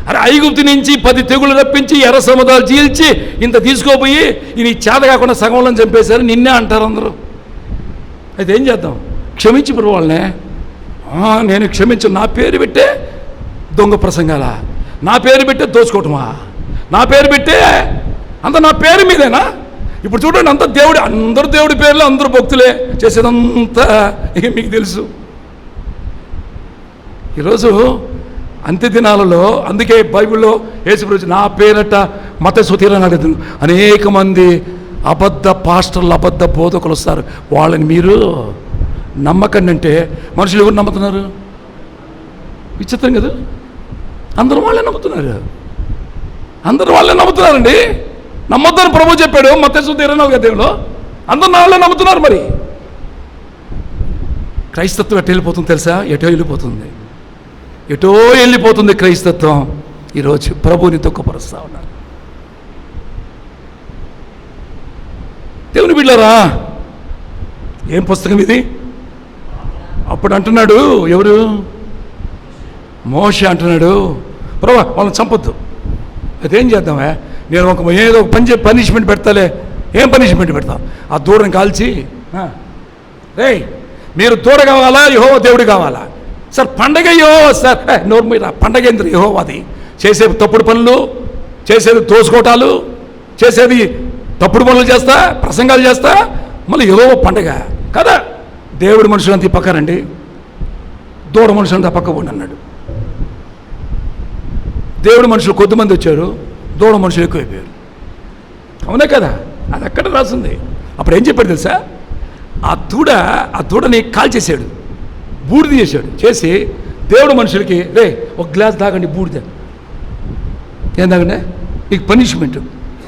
అరే ఐగుప్తు నుంచి 10 తెగులు రప్పించి ఎర్ర సముద్రాలు చీల్చి ఇంత తీసుకోపోయి నీ చేత కాకుండా సగంలో చంపేశారు, నిన్నే అంటారు అందరూ. అయితే ఏం చేద్దాం? క్షమించి ప్రభు వాళ్ళనే. నేను క్షమించు. నా పేరు పెట్టే దొంగ ప్రసంగాల, నా పేరు పెట్టే దోచుకోవటమా, నా పేరు పెట్టే అంత నా పేరు మీదేనా? ఇప్పుడు చూడండి, అంత దేవుడు, అందరూ దేవుడి పేర్లు, అందరూ భక్తులే, చేసేదంతా మీకు తెలుసు. ఈరోజు అంత్య దినాలలో అందుకే బైబిల్లో యేసుప్రభు నా పేరట మత్తయి తీరని అనేక మంది అబద్ధ పాస్టర్లు, అబద్ధ బోధకులు వస్తారు, వాళ్ళని మీరు నమ్మకండి అంటే మనుషులు ఎవరు నమ్ముతున్నారు? విచిత్రం కదా, అందరూ వాళ్ళే నమ్ముతున్నారు, అందరూ వాళ్ళే నమ్ముతున్నారండి. నమ్మొద్దని ప్రభు చెప్పాడు మత్తయి 24 అందరూ నా వాళ్ళే నమ్ముతున్నారు. మరి క్రైస్తత్వం ఎటు వెళ్ళిపోతుంది తెలుసా? ఎటో వెళ్ళిపోతుంది క్రైస్తత్వం. ఈరోజు ప్రభువుని దుఃఖపరుస్తూ ఉన్నారు. దేవుని బిడ్డలారా, ఏం పుస్తకం ఇది? అప్పుడు అంటున్నాడు, ఎవరు? మోషే అంటున్నాడు, ప్రభా వాళ్ళని చంపొద్దు. అదేం చేద్దామా? నేను ఏదో ఒక పనిష్మెంట్ పెడతాలే. ఏం పనిష్మెంట్ పెడతాం? ఆ దూడని కాల్చి, రే మీరు దూడ కావాలా, యెహోవా దేవుడు కావాలా? సార్ పండగ యెహోవా సార్. నోరు మీద పండగ ఏంద్ర? యెహోవాది. చేసేది తప్పుడు పనులు, చేసేది దోసుకోటాలు, చేసేది తప్పుడు పనులు చేస్తా, ప్రసంగాలు చేస్తా, మళ్ళీ యెహోవా పండగ కదా? దేవుడి మనుషులంతా ఈ పక్కరండి, దూడ మనుషులంతా పక్క పోండి అన్నాడు. దేవుడి మనుషులు కొద్దిమంది వచ్చారు, దూడ మనుషులు ఎక్కువైపోయారు. అవునే కదా? అది అక్కడ రాసింది. అప్పుడు ఏం చెప్పాడు తెలుసా? ఆ దూడని కాల్చేసాడు, బూడిద చేశాడు. చేసి దేవుడు మనుషులకి, రే ఒక గ్లాస్ తాగండి బూడిద. ఏం తాగండి? మీకు పనిష్మెంట్,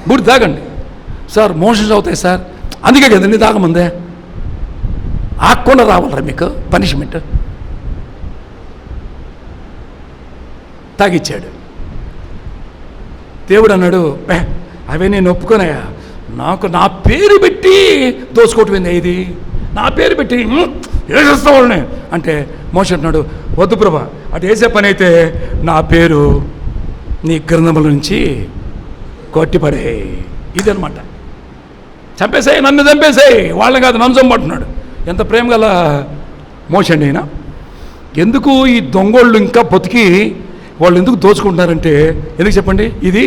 బూడిద తాగండి. సార్ మోషన్స్ అవుతాయి సార్, అందుకే కదండి తాగమందే. ఆకుండా రావాలరా మీకు పనిష్మెంట్. తాగిచ్చాడు. దేవుడు అన్నాడు, అవే నేను ఒప్పుకోనయా, నాకు నా పేరు పెట్టి దోసుకోవటం ఇది, నా పేరు పెట్టి వేసేస్తా వాళ్ళని అంటే మోషే అంటున్నాడు, వద్దు ప్రభా, అటు వేసే పని అయితే నా పేరు నీ గ్రంథముల నుంచి కొట్టిపడే. ఇదనమాట. చంపేసాయి, నన్ను చంపేసాయి, వాళ్ళని కాదు నన్ను చంపంటున్నాడు. ఎంత ప్రేమ గల మోషే అండి అయినా. ఎందుకు ఈ దొంగోళ్ళు ఇంకా బతికి వాళ్ళు ఎందుకు దోచుకుంటున్నారంటే, ఎందుకు చెప్పండి? ఇది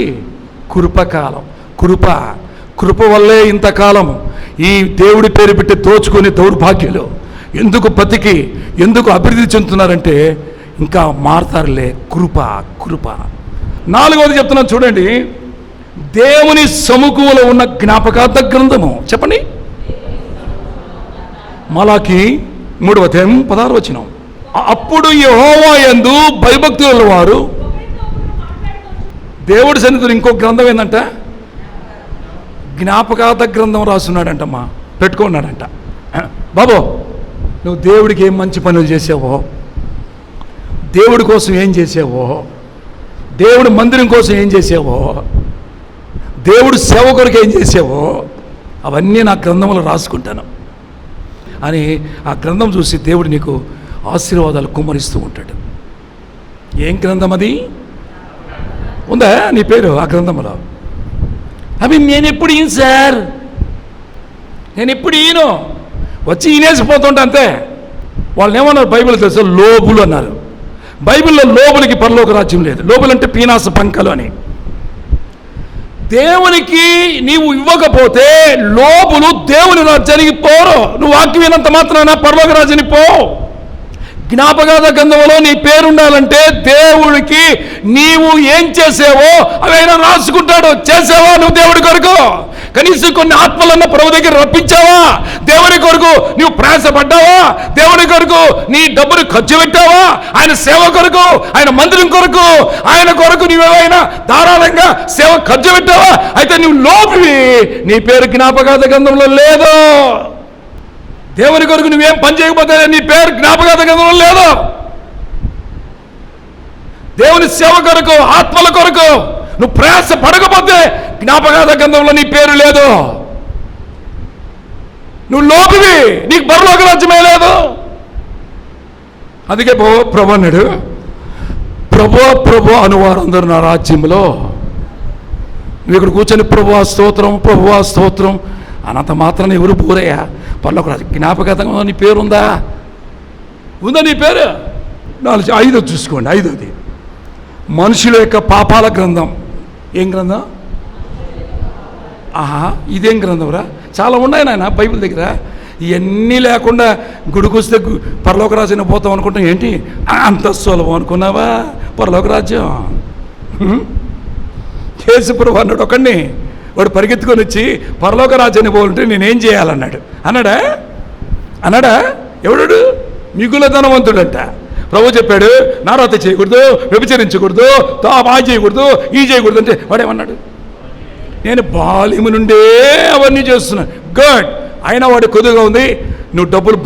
కృపకాలం. కృప వల్లే ఇంతకాలం ఈ దేవుడి పేరు పెట్టి దోచుకొని దౌర్భాగ్యులు ఎందుకు బతికి ఎందుకు అభివృద్ధి చెందుతున్నారంటే, ఇంకా మారతారులే. కృప. 4వది చెప్తున్నాను చూడండి, దేవుని సముఖంలో ఉన్న జ్ఞాపకార్థ గ్రంథము. చెప్పండి. మలాకి 3వ అధ్యాయం 16వ వచనం. అప్పుడు యెహోవా యందు భయభక్తుల వారు దేవుడి సన్నిధిలో ఇంకో గ్రంథం ఏంటంట, జ్ఞాపకార్థ గ్రంథం రాస్తున్నాడంటమ్మా, పెట్టుకున్నాడంట. బాబో, నువ్వు దేవుడికి ఏం మంచి పనులు చేసావో, దేవుడి కోసం ఏం చేసావో, దేవుడి మందిరం కోసం ఏం చేసావో, దేవుడు సేవ కొరకు ఏం చేసావో అవన్నీ నా గ్రంథంలో రాసుకుంటాను అని ఆ గ్రంథం చూసి దేవుడు నీకు ఆశీర్వాదాలు కుమ్మరిస్తూ ఉంటాడు. ఏం గ్రంథం అది? ఉందా నీ పేరు ఆ గ్రంథంలో? అవి నేను ఎప్పుడు ఈయను సార్, నేను ఎప్పుడు ఈయను, వచ్చి ఈనేసిపోతుంటా అంతే. వాళ్ళని ఏమన్నారు బైబిల్ తెలుసా? లోబులు అన్నారు. బైబిల్లో లోబులకి పరలోక రాజ్యం లేదు. లోబులు అంటే పీనాస పంకలు అని. దేవునికి నీవు ఇవ్వకపోతే లోబులు దేవుని రాజ్యానికి పోరు. నువ్వు వాక్యం వినంత మాత్రాన పరలోక రాజ్యానికి పో. జ్ఞాపకార్థ గ్రంథంలో నీ పేరు ఉండాలంటే దేవుడికి నీవు ఏం చేసావో అవైనా రాసుకుంటాడు. చేసావా నువ్వు దేవుడి కొరకు? కనీసం కొన్ని ఆత్మలన్న ప్రభు దగ్గర రప్పించావా? దేవుడి కొరకు నువ్వు ప్రయాసపడ్డావా? దేవుడి కొరకు నీ డబ్బులు ఖర్చు పెట్టావా? ఆయన సేవ కొరకు, ఆయన మందిరం కొరకు, ఆయన కొరకు నువ్వేమైనా ధారాళంగా సేవ ఖర్చు పెట్టావా? అయితే నువ్వు లోపివి, నీ పేరు జ్ఞాపకార్థ గ్రంథంలో లేదు. దేవుని కొరకు నువ్వేం పని చేయకపోతే నీ పేరు జ్ఞాపకార్థ గ్రంథంలో లేదు. దేవుని సేవ కొరకు, ఆత్మల కొరకు నువ్వు ప్రయాస పడకపోతే జ్ఞాపకార్థ గ్రంథంలో నీ పేరు లేదు. నువ్వు లోపివి, నీకు పరలోక రాజ్యమే లేదు. అందుకే ప్రభు అన్నాడు, ప్రభు అనువారందరూ నా రాజ్యంలో. నువ్వు ఇక్కడ కూర్చొని ప్రభువా స్తోత్రం అనంత మాత్రాన్ని ఎవరు పోరయ్యా పరలోక రాజ్యం. జ్ఞాపకార్థంగా నీ పేరు ఉందా? నీ పేరు? 5వ చూసుకోండి. 5వది మనుషుల యొక్క పాపాల గ్రంథం. ఏం గ్రంథం? ఇదేం గ్రంథం రా? చాలా ఉన్నాయి నాయన బైబిల్ దగ్గర. ఇవన్నీ లేకుండా గుడికొస్తే పరలోక రాజ్యాన్ని పోతాం అనుకుంటాం. ఏంటి అంత సులభం అనుకున్నావా పరలోక రాజ్యం? యేసుప్రభు అన్నాడు ఒకడిని, వాడు పరిగెత్తుకొని వచ్చి పరలోక రాజ్యాన్ని పోవాలంటే నేనేం చేయాలన్నాడు. అన్నాడా? ఎవడు? మిగుల ధనవంతుడంట. ప్రభు చెప్పాడు నారాత చేయకూడదు, వ్యభిచరించకూడదు, ఆ చేయకూడదు, ఈ చేయకూడదు అంటే వాడేమన్నాడు? నేను బాల్యము నుండే అవన్నీ చేస్తున్నాను. గుడ్. అయినా వాడు కొద్దిగా ఉంది. నువ్వు డబ్బులు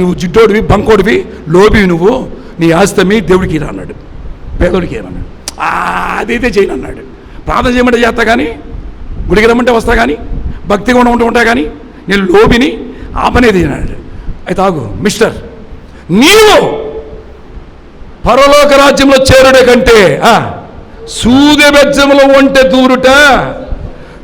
నువ్వు జిడ్డోడివి, బంకోడివి, లోబివి, నువ్వు నీ ఆస్తమి దేవుడికి రా అన్నాడు, పేదోడికి అన్నాడు. అదైతే చేయను అన్నాడు. ప్రార్థన చేయమంటే చేస్తా కానీ, గుడికి రమ్మంటే వస్తా కానీ, భక్తిగా ఉంటా కానీ, నేను లోబిని ఆపనేది అన్నాడు. అయితే ఆగు మిస్టర్, నీవు పరలోక రాజ్యంలో చేరుడే కంటే సూది బెజ్జంలో ఉంటే దూరుట.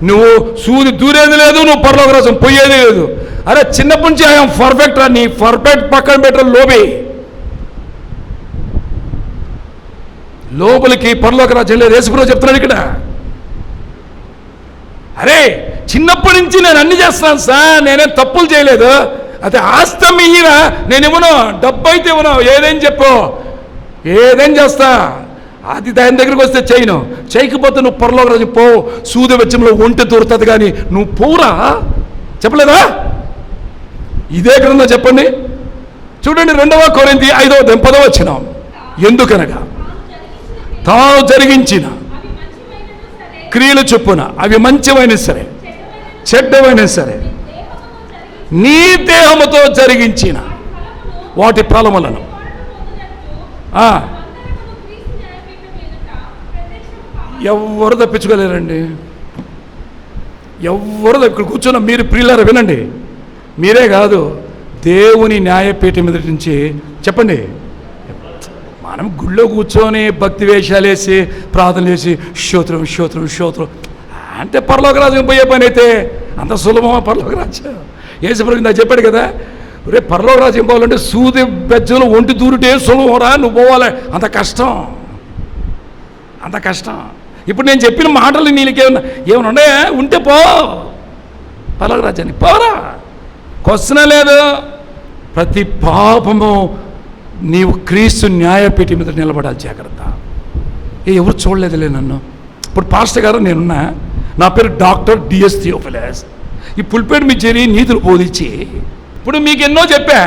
నువ్వు సూది దూరేది లేదు, నువ్వు పరలోక రాజ్యం పోయేది లేదు. అరే చిన్నప్పటి నుంచి ఐఎమ్ పర్ఫెక్ట్ రా. నీ పర్ఫెక్ట్ పక్కన పెట్టరు లోబి. లోపలికి పరలోక రాజ్యం లేదు. యేసుప్రభు చెప్తున్నాడు ఇక్కడ. అరే చిన్నప్పటి నుంచి నేను అన్ని చేస్తున్నాను సార్, నేనేం తప్పులు చేయలేదు. అయితే ఆస్తం ఇయ్యరా, నేను ఇవ్వను, డబ్బు అయితే ఇవ్వను, ఏదేం చెప్పు, ఏదేం చేస్తా. అది దాని దగ్గరికి వస్తే చేయను, చేయకపోతే నువ్వు పరలోక రాజ్యం పో. సూది వెచ్చంలో ఒంటి దూరుతుంది కానీ నువ్వు పోరా. చెప్పలేదా? ఇదే గ్రంథం చెప్పండి. చూడండి 2వ కొరింథీ 5వ అధ్యాయం 10వ వచనం. ఎందుకనగా తాను జరిగించిన క్రియలు చొప్పున అవి మంచివైనా సరే చెడ్డవైనా సరే నీ దేహముతో జరిగించిన వాటి ఫలములను ఎవరు తప్పించుకోలేరండి. ఎవరు ఇక్కడ కూర్చున్న మీరు ప్రియులారా వినండి. మీరే కాదు, దేవుని న్యాయపీఠం మీద నుంచి చెప్పండి. మనం గుళ్ళో కూర్చొని భక్తి వేషాలు వేసి ప్రార్థన చేసి స్తోత్రం అంటే పరలోక రాజ్యం పోయే పని అయితే అంత సులభమా పరలోక రాజ్యం? యేసుప్రభు నాకు చెప్పాడు కదా, రేపు పరలోక రాజ్యం పోవాలంటే సూది బెజ్జంలో ఒంటి దూరుటే సులభంరా, నువ్వు పోవాలి. అంత కష్టం. ఇప్పుడు నేను చెప్పిన మాటలు ఏమైనా ఉన్నాయా? ఉంటే పో పరలోక రాజ్యానికి పోరా. క్వశ్చనే లేదు. ప్రతి పాపము నీవు క్రీస్తు న్యాయపీఠం మీద నిలబడాలి. జాగ్రత్త. ఎవరు చూడలేదులే నన్ను. ఇప్పుడు పాస్టర్ గారు నేనున్నా, నా పేరు డాక్టర్ డిఎస్ థియోఫిలస్. ఈ పుల్పేట్ మీ చేరి నీతులు బోధించి ఇప్పుడు మీకు ఎన్నో చెప్పా.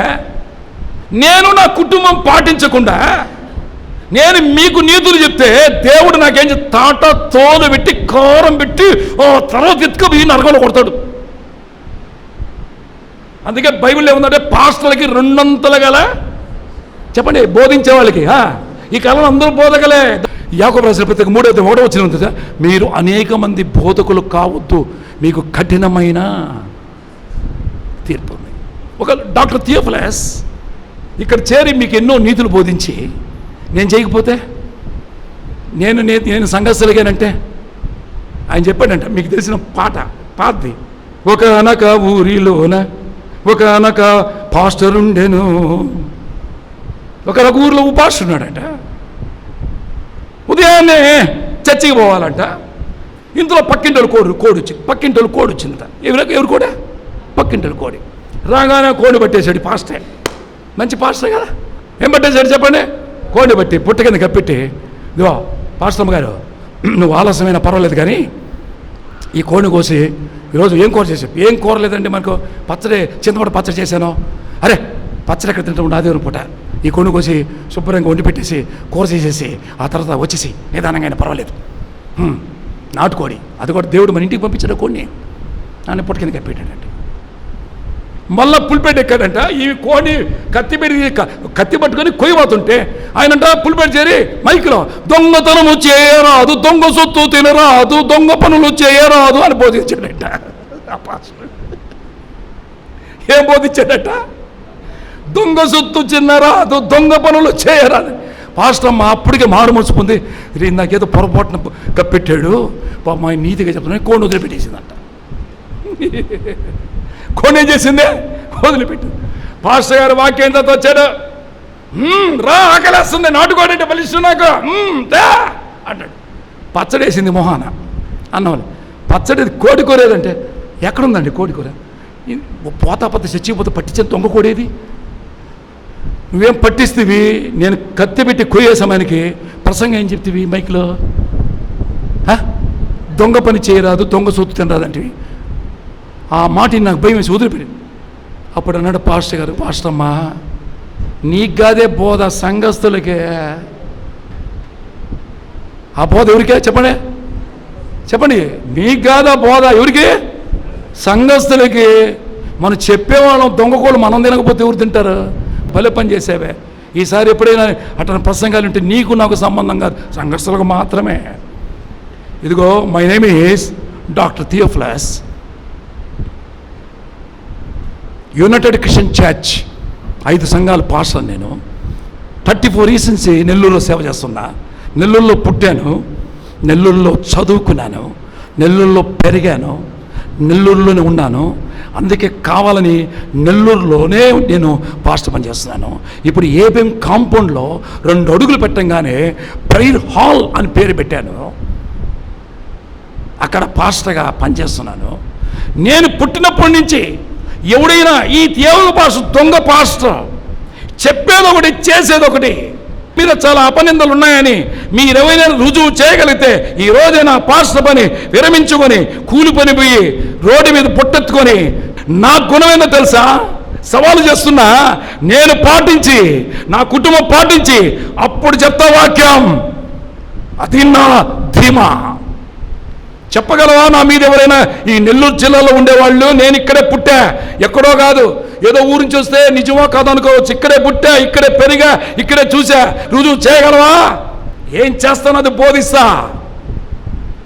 నేను నా కుటుంబం పాటించకుండా నేను మీకు నీతులు చెప్తే దేవుడు నాకేం తాట తోలు పెట్టి కారం పెట్టి తర్వాత ఎత్తుకు నరకంలో కొడతాడు. అందుకే బైబిల్లో ఏముందంటే పాస్టర్లకి 200 గల చెప్పండి బోధించే వాళ్ళకి. ఈ కాలంలో అందరూ బోధకలే. యాకోబు రాసిన పత్రిక 3:1 మీరు అనేక మంది బోధకులు కావద్దు, మీకు కఠినమైన తీర్పు ఉంది. ఒక డాక్టర్ థియోఫిలస్ ఇక్కడ చేరి మీకు ఎన్నో నీతులు బోధించి నేను చేయకపోతే నేను సంఘస్థులగానంటే ఆయన చెప్పాడంట, మీకు తెలిసిన పాతది. ఒక అనక ఊరిలోన ఒక అనక పాస్టర్ ఉండెను. ఒక ఊరిలో పాస్టర్ ఉన్నాడంట. ఉదయాన్నే చర్చికి పోవాలంట. ఇందులో పక్కింటోళ్ళు కోడి వచ్చిందట. ఎవరు కూడా పక్కింటోళ్ళు కోడి రాగానే కోడి పట్టేశాడు పాస్టర్. మంచి పాస్టర్ కదా, ఏం పట్టేశాడు చెప్పండి? కోడి బట్టి పుట్ట కింద కప్పెట్టి, ఇదిగో పాస్టమ్మ గారు నువ్వు ఆలస్యమైన పర్వాలేదు కానీ ఈ కోడిని కోసి ఈరోజు ఏం కూర చేసావు? ఏం కూర లేదండి మనకు పచ్చడి, చింతపండు పచ్చడి చేశాను. అరే పచ్చడి ఎక్కడ తింటూ ఉండే ఆదివారం పూట ఈ కోడిని కోసి శుభ్రంగా వండి పెట్టేసి కూర చేసేసి ఆ తర్వాత వచ్చేసి నిదానంగా అయినా పర్వాలేదు. నాటుకోడి, అది కూడా దేవుడు మన ఇంటికి పంపించాడు కోడిని. ఆయన పుట్ట కింద కప్పెట్టాడంటే మళ్ళా పులిపేట ఎక్కాడంట. ఈ కోడి కత్తి పట్టుకొని కొయ్యబోతుంటే ఆయనంట పులిపేట చేరి మైకులో దొంగతనము చేయరాదు, దొంగ సొత్తు తినరాదు, దొంగ పనులు చేయరాదు అని బోధించాడట. ఏం బోధించాడట? దొంగ సొత్తు తినరాదు, దొంగ పనులు చేయరాదు. పాస్టమ్మ అప్పటికే మారు మర్చిపోయింది. నాకేదో పొరపాటున కప్పెట్టాడు పాప మా నీతిగా చెప్తున్నా కోడి వదిలిపెట్టేసిందంట. కోడి ఏం చేసిందే? వదిలిపెట్టు. పాస్టర్ గారు వాక్యంతో వచ్చాడు. రా ఆకలేస్తుంది, నాటుకోడి అంటే బలిస్తు నాకు అంటాడు. పచ్చడి వేసింది మొహాన అన్నవాళ్ళు. పచ్చడి కోడి కూరేదంటే ఎక్కడుందండి కోడి కూర? పోతా చచ్చిపోతే పట్టించిన దొంగ కోడేది? నువ్వేం పట్టిస్తేవి? నేను కత్తి పెట్టి కొయ్యే సమయానికి ప్రసంగం ఏం చెప్తీవి మైక్లో? దొంగ పని చేయరాదు, దొంగ సొత్తు తినరాదంటివి. ఆ మాటని నాకు భయం వేసి వదిలిపెట్టింది. అప్పుడు అన్నాడు పాస్టర్ గారు, పాస్టర్ అమ్మా నీకు కాదే బోధ, సంఘస్థులకే. ఆ బోధ ఎవరికే చెప్పండి? నీకు కాదా బోధ? ఎవరికి? సంఘస్థులకి. మనం చెప్పేవాళ్ళం దొంగకోళ్ళు మనం తినకపోతే ఎవరు తింటారు? భలే పని చేసేవే. ఈసారి ఎప్పుడైనా అట్లా ప్రసంగాలు ఉంటే నీకు నాకు సంబంధం కాదు, సంఘస్థులకు మాత్రమే. ఇదిగో my name is doctor Theophilus, United Christian church 5 సంఘాల పాస్టర్. నేను 34 years నుంచి నెల్లూరులో సేవ చేస్తున్నా. నెల్లూరులో పుట్టాను, నెల్లూరులో చదువుకున్నాను, నెల్లూరులో పెరిగాను, నెల్లూరులోనే ఉన్నాను. అందుకే కావాలని నెల్లూరులోనే నేను పాస్టర్ పని చేస్తున్నాను. ఇప్పుడు ఏబిఎం కాంపౌండ్లో 2 అడుగులు పెట్టంగానే ప్రేయర్ హాల్ అని పేరు పెట్టాను. అక్కడ పాస్టర్గా పనిచేస్తున్నాను. నేను పుట్టినప్పటి నుంచి ఎవడైనా ఈ దేవుని పాస్టర్ దొంగ పాస్టర్ చెప్పేదొకటి చేసేదొకటి మీద చాలా అపనిందలు ఉన్నాయని మీరెవరైనా రుజువు చేయగలిగితే ఈ రోజైనా పాస్టర్ పని విరమించుకొని కూలి పని పోయి రోడ్డు మీద పుట్టెత్తుకొని నా గుణమేందో తెలుసా? సవాలు చేస్తున్నా. నేను పాటించి నా కుటుంబం పాటించి అప్పుడు చెప్తా వాక్యం. అది నా ధీమా. చెప్పగలవా నా మీద ఎవరైనా? ఈ నెల్లూరు జిల్లాలో ఉండేవాళ్ళు నేను ఇక్కడే పుట్టా, ఎక్కడో కాదు, ఏదో ఊరి నుంచి వస్తే నిజమో కాదు అనుకోవచ్చు. ఇక్కడే పుట్టా, ఇక్కడే పెరిగా, ఇక్కడే చూసా. రుజువు చేయగలవా? ఏం చేస్తాను అది బోధిస్తా.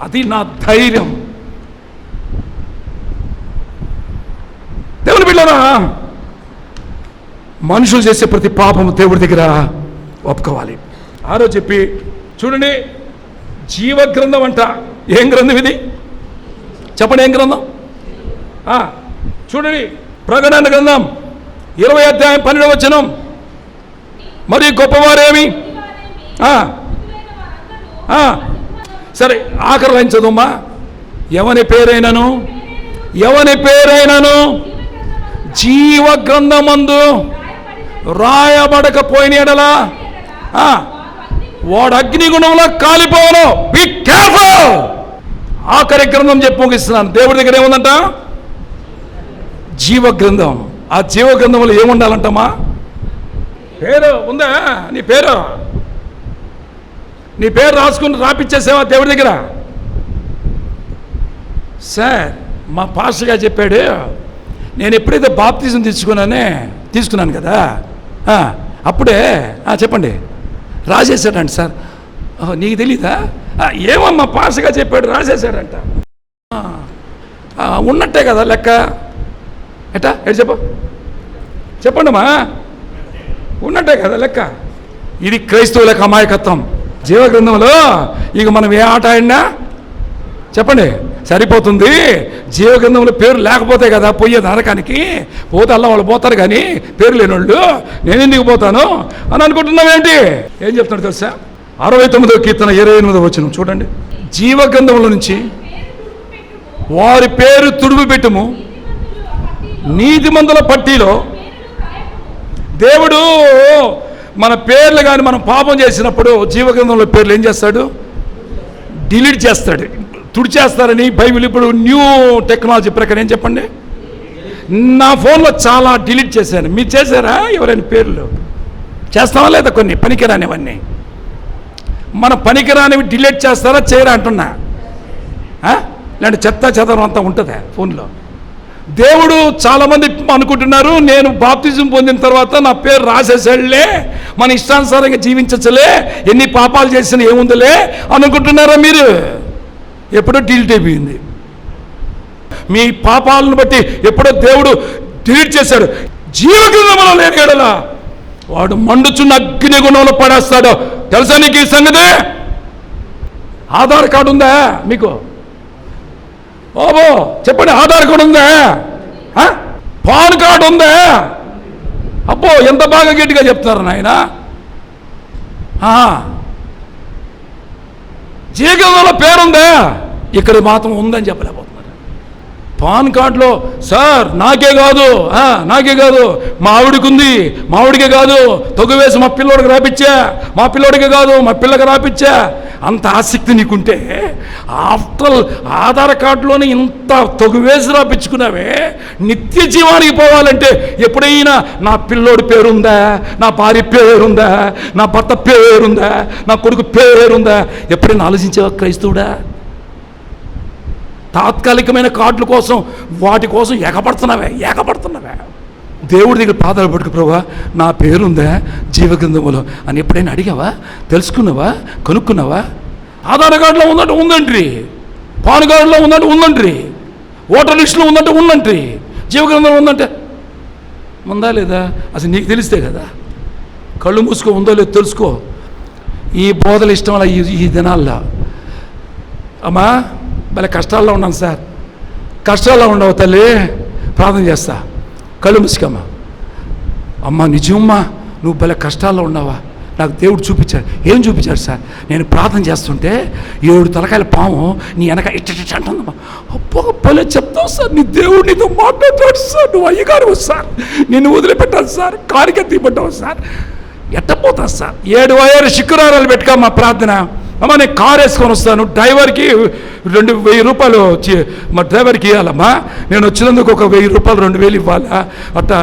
అది నా ధైర్యం. దేవుని బిడ్డలారా, మనుషులు చేసే ప్రతి పాపము దేవుడి దగ్గర ఒప్పుకోవాలి. ఆరో చెప్పి చూడండి, జీవ గ్రంథం అంట. ఏం గ్రంథం ఇది చెప్పండి? ఏం గ్రంథం? చూడండి, ప్రకటన గ్రంథం 20:12. మరి గొప్పవారేమి? సరే ఆఖరి లైన్ చదువుమ్మా. ఎవని పేరైనను జీవ గ్రంథమందు రాయబడకపోయిన ఎడలా వాడు అగ్నిగుణంలో కాలిపోవను. Be careful. ఆఖరి గ్రంథం చెప్పి ముగిస్తున్నాను. దేవుడి దగ్గర ఏముందంట? జీవ గ్రంథం. ఆ జీవ గ్రంథంలో ఏముండాలంటమ్మా? పేరు ఉందా? నీ పేరు రాసుకుని రాపిచ్చేసావా దేవుడి దగ్గర? సార్ మా పాస్టర్ గారు చెప్పాడు, నేను ఎప్పుడైతే బాప్తిజం తీసుకున్నాను కదా అప్పుడే చెప్పండి రాసేసాడంట సార్. నీకు తెలీదా? ఏమమ్మా పాస్టర్ గారు చెప్పాడు రాసేసాడంట. ఉన్నట్టే కదా లెక్క. ఎట్టా చెప్పండి అమ్మా, ఉన్నట్టే కదా లెక్క. ఇది క్రైస్తవులకు అమాయకత్వం. జీవగ్రంథంలో ఇక మనం ఏ ఆట ఆడినా చెప్పండి సరిపోతుంది. జీవగ్రంథంలో పేరు లేకపోతే కదా పోయేది నరకానికి. పోతే అలా వాళ్ళు పోతారు, కానీ పేరు లేని వాళ్ళు నేను ఎందుకు పోతాను అని అనుకుంటున్నావేంటి? ఏం చెప్తున్నాడు తెలుసా? 69వ కీర్తన 28వ వచనం చూడండి. జీవగ్రంథంలో నుంచి వారి పేరు తుడుపు పెట్టుము, నీతిమంతుల పట్టీలో. దేవుడు మన పేర్లు కానీ మనం పాపం చేసినప్పుడు జీవగ్రంథంలో పేర్లు ఏం చేస్తాడు? డిలీట్ చేస్తాడు, తుడిచేస్తారని బైబిల్ ఇప్పుడు న్యూ టెక్నాలజీ ప్రకారం ఏం చెప్పండి. నా ఫోన్లో చాలా డిలీట్ చేశాను. మీరు చేశారా? ఎవరైనా పేర్లు చేస్తావా లేదా? కొన్ని పనికిరానివన్నీ మన పనికిరానివి డిలీట్ చేస్తారా చేయరా అంటున్నా. ఇలాంటి చెత్తం అంతా ఉంటుందా ఫోన్లో? దేవుడు చాలామంది అనుకుంటున్నారు, నేను బాప్తిజం పొందిన తర్వాత నా పేరు రాసేసాడులే, మన ఇష్టానుసారంగా జీవించచ్చులే, ఎన్ని పాపాలు చేసినా ఏముందిలే అనుకుంటున్నారా మీరు? ఎప్పుడో డిలీట్ అయిపోయింది. మీ పాపాలను బట్టి ఎప్పుడో దేవుడు డిలీట్ చేశాడు. జీవగ్రంథంలో లేని ఎడల వాడు మండుచున్న అగ్ని గుణంలో పడేస్తాడు. తెలుసా నీకు ఈ సంగతి? ఆధార్ కార్డు ఉందా మీకు? ఓబో చెప్పండి, ఆధార్ కార్డు ఉందా? పాన్ కార్డు ఉందా? అబ్బో ఎంత బాగా గట్టిగా చెప్తారు నాయన. జీవితంలో పేరుందా? ఇక్కడ మాత్రం ఉందని చెప్పలేకపోతున్నారు. పాన్ కార్డులో సార్ నాకే కాదు మా ఆవిడికి ఉంది, మా ఆవిడికే కాదు తొగువేసి మా పిల్లోడికి రాపిచ్చా, మా పిల్లోడికి కాదు మా పిల్లకి రాపిచ్చా. అంత ఆసక్తి నీకుంటే ఆఫ్టర్ ఆధార్ కార్డులోనే ఇంత తొగువేసి రాపించుకున్నావే. నిత్య జీవానికి పోవాలంటే ఎప్పుడైనా నా పిల్లోడి పేరుందా, నా భార్య పేరుందా, నా భర్త పేరుందా, నా కొడుకు పేరుందా? ఎప్పుడైనా ఆలోచించావా క్రైస్తవుడా? తాత్కాలికమైన కార్డుల కోసం వాటి కోసం ఏకపడుతున్నావే. దేవుడి దగ్గర పాదాలు పట్టుకు, ప్రభువా నా పేరుందా జీవగ్రంథములో అని ఎప్పుడైనా అడిగావా? తెలుసుకున్నావా? కనుక్కున్నావా? ఆధార్ కార్డులో ఉందంటే ఉందంట్రీ, పాన్ కార్డులో ఉందంటే ఉందంట్రీ, ఓటర్ లిస్టులో ఉందంటే ఉందంట్రీ, జీవగ్రంథంలో ఉందంటే ఉందా లేదా? అసలు నీకు తెలిస్తే కదా. కళ్ళు మూసుకో, ఉందో లేదో తెలుసుకో. ఈ బోధలు ఇష్టం వల్ల ఈ దినాల్లో అమ్మా భలే కష్టాల్లో ఉన్నాను సార్. కష్టాల్లో ఉండవు తల్లి, ప్రార్థన చేస్తా. కళ్ళు మూసుకోమ్మా. అమ్మా నిజమ్మా నువ్వు భలే కష్టాల్లో ఉన్నావా? నాకు దేవుడు చూపించాడు. ఏం చూపించాడు సార్? నేను ప్రార్థన చేస్తుంటే 7 తలకాయల పాము నీ వెనక ఇట్ట అంటుందమ్మా. అబ్బో భలే చెప్తావు సార్, నీ దేవుడు నీతో మాట్లాడతాడు సార్, నువ్వు అయ్యగారు సార్, నిన్ను వదిలిపెట్టాలి సార్, కారికెత్తిపడ్డావు సార్. ఎట్టపోతాను సార్. 7 శుక్రవారాలు పెట్టుకోమ్మా ప్రార్థన. అమ్మా నేను కారు వేసుకొని వస్తాను, డ్రైవర్కి 2,000 రూపాయలు మా డ్రైవర్కి ఇవ్వాలమ్మా, నేను వచ్చినందుకు ఒక 1,000 రూపాయలు 2,000 ఇవ్వాలా? అట్టా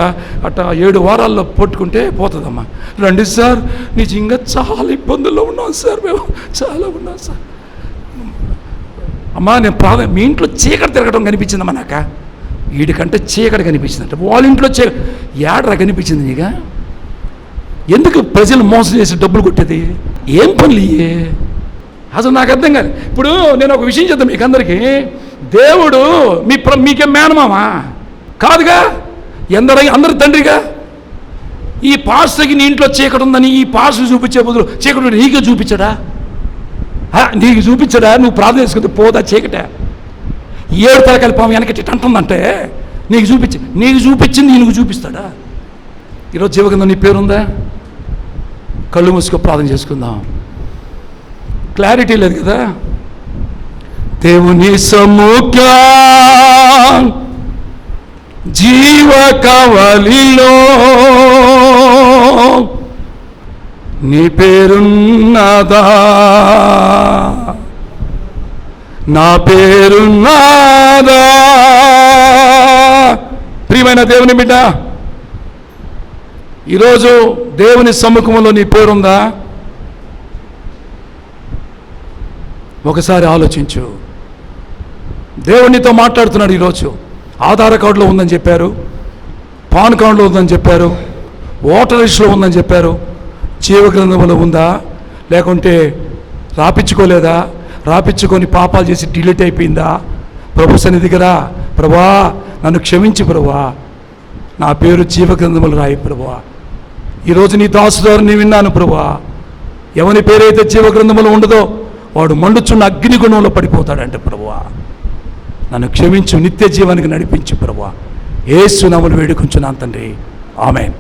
7 వారాల్లో పట్టుకుంటే పోతుందమ్మా. రండి సార్, నిజంగా చాలా ఇబ్బందుల్లో ఉన్నాం సార్, మేము చాలా ఉన్నాం సార్. అమ్మా నేను మీ ఇంట్లో చీకటి తిరగడం కనిపించిందమ్మా నాక. వీడికంటే చీకటి కనిపించిందంటే వాళ్ళ ఇంట్లో ఏడరా కనిపించింది నీగా? ఎందుకు ప్రజలు మోసం చేసి డబ్బులు కొట్టేది? ఏం పనులు ఇయ్యే? అసలు నాకు అర్థం కాదు. ఇప్పుడు నేను ఒక విషయం చెప్తాను మీకు అందరికీ. దేవుడు మీకే మేనమామా కాదుగా, అందరి తండ్రిగా. ఈ పాస్టర్కి నీ ఇంట్లో చీకటి ఉందని ఈ పాస్టర్ చూపించే బదులు చీకటి నీకే చూపించడా? నీకు చూపించడా? నువ్వు ప్రార్థన చేసుకుంటే పోదా చీకట? 7 తలకాయల పాము వెనకటి అంటుందంటే నీకు చూపించింది నీకు చూపిస్తాడా? ఈరోజు జీవగ్రంథం నీ పేరుందా? కళ్ళు మూసుకో, ప్రార్థన చేసుకుందాం. క్లారిటీ లేదు కదా. దేవుని సముఖ్య జీవ కవలిలో నీ పేరున్నదా? నా పేరున్నదా? ప్రియమైన దేవుని బిడ్డ, ఈరోజు దేవుని సమ్ముఖంలో నీ పేరుందా? ఒకసారి ఆలోచించు. దేవునితో మాట్లాడుతున్నాడు ఈరోజు. ఆధార్ కార్డులో ఉందని చెప్పారు, పాన్ కార్డులో ఉందని చెప్పారు, ఓటర్ లిస్టులో ఉందని చెప్పారు. జీవగ్రంథంలో ఉందా? లేకుంటే రాపించుకోలేదా? రాపించుకొని పాపాలు చేసి డిలీట్ అయిపోయిందా? ప్రభు సన్నిధికి రా, ప్రభువా నన్ను క్షమించి ప్రభువా, నా పేరు జీవగ్రంథములు రాయి ప్రభువా. ఈరోజు నీ దాసు ద్వారా నేను విన్నాను ప్రభువా, ఎవని పేరైతే జీవగ్రంథములు ఉండదో వాడు మండుచున్న అగ్నిగుణంలో పడిపోతాడంటే ప్రభువా, నన్ను క్షమించు, నిత్య జీవానికి నడిపించు ప్రభువా. యేసు నామమున వేడుకొంచున్నాను తండ్రి, ఆమేన్.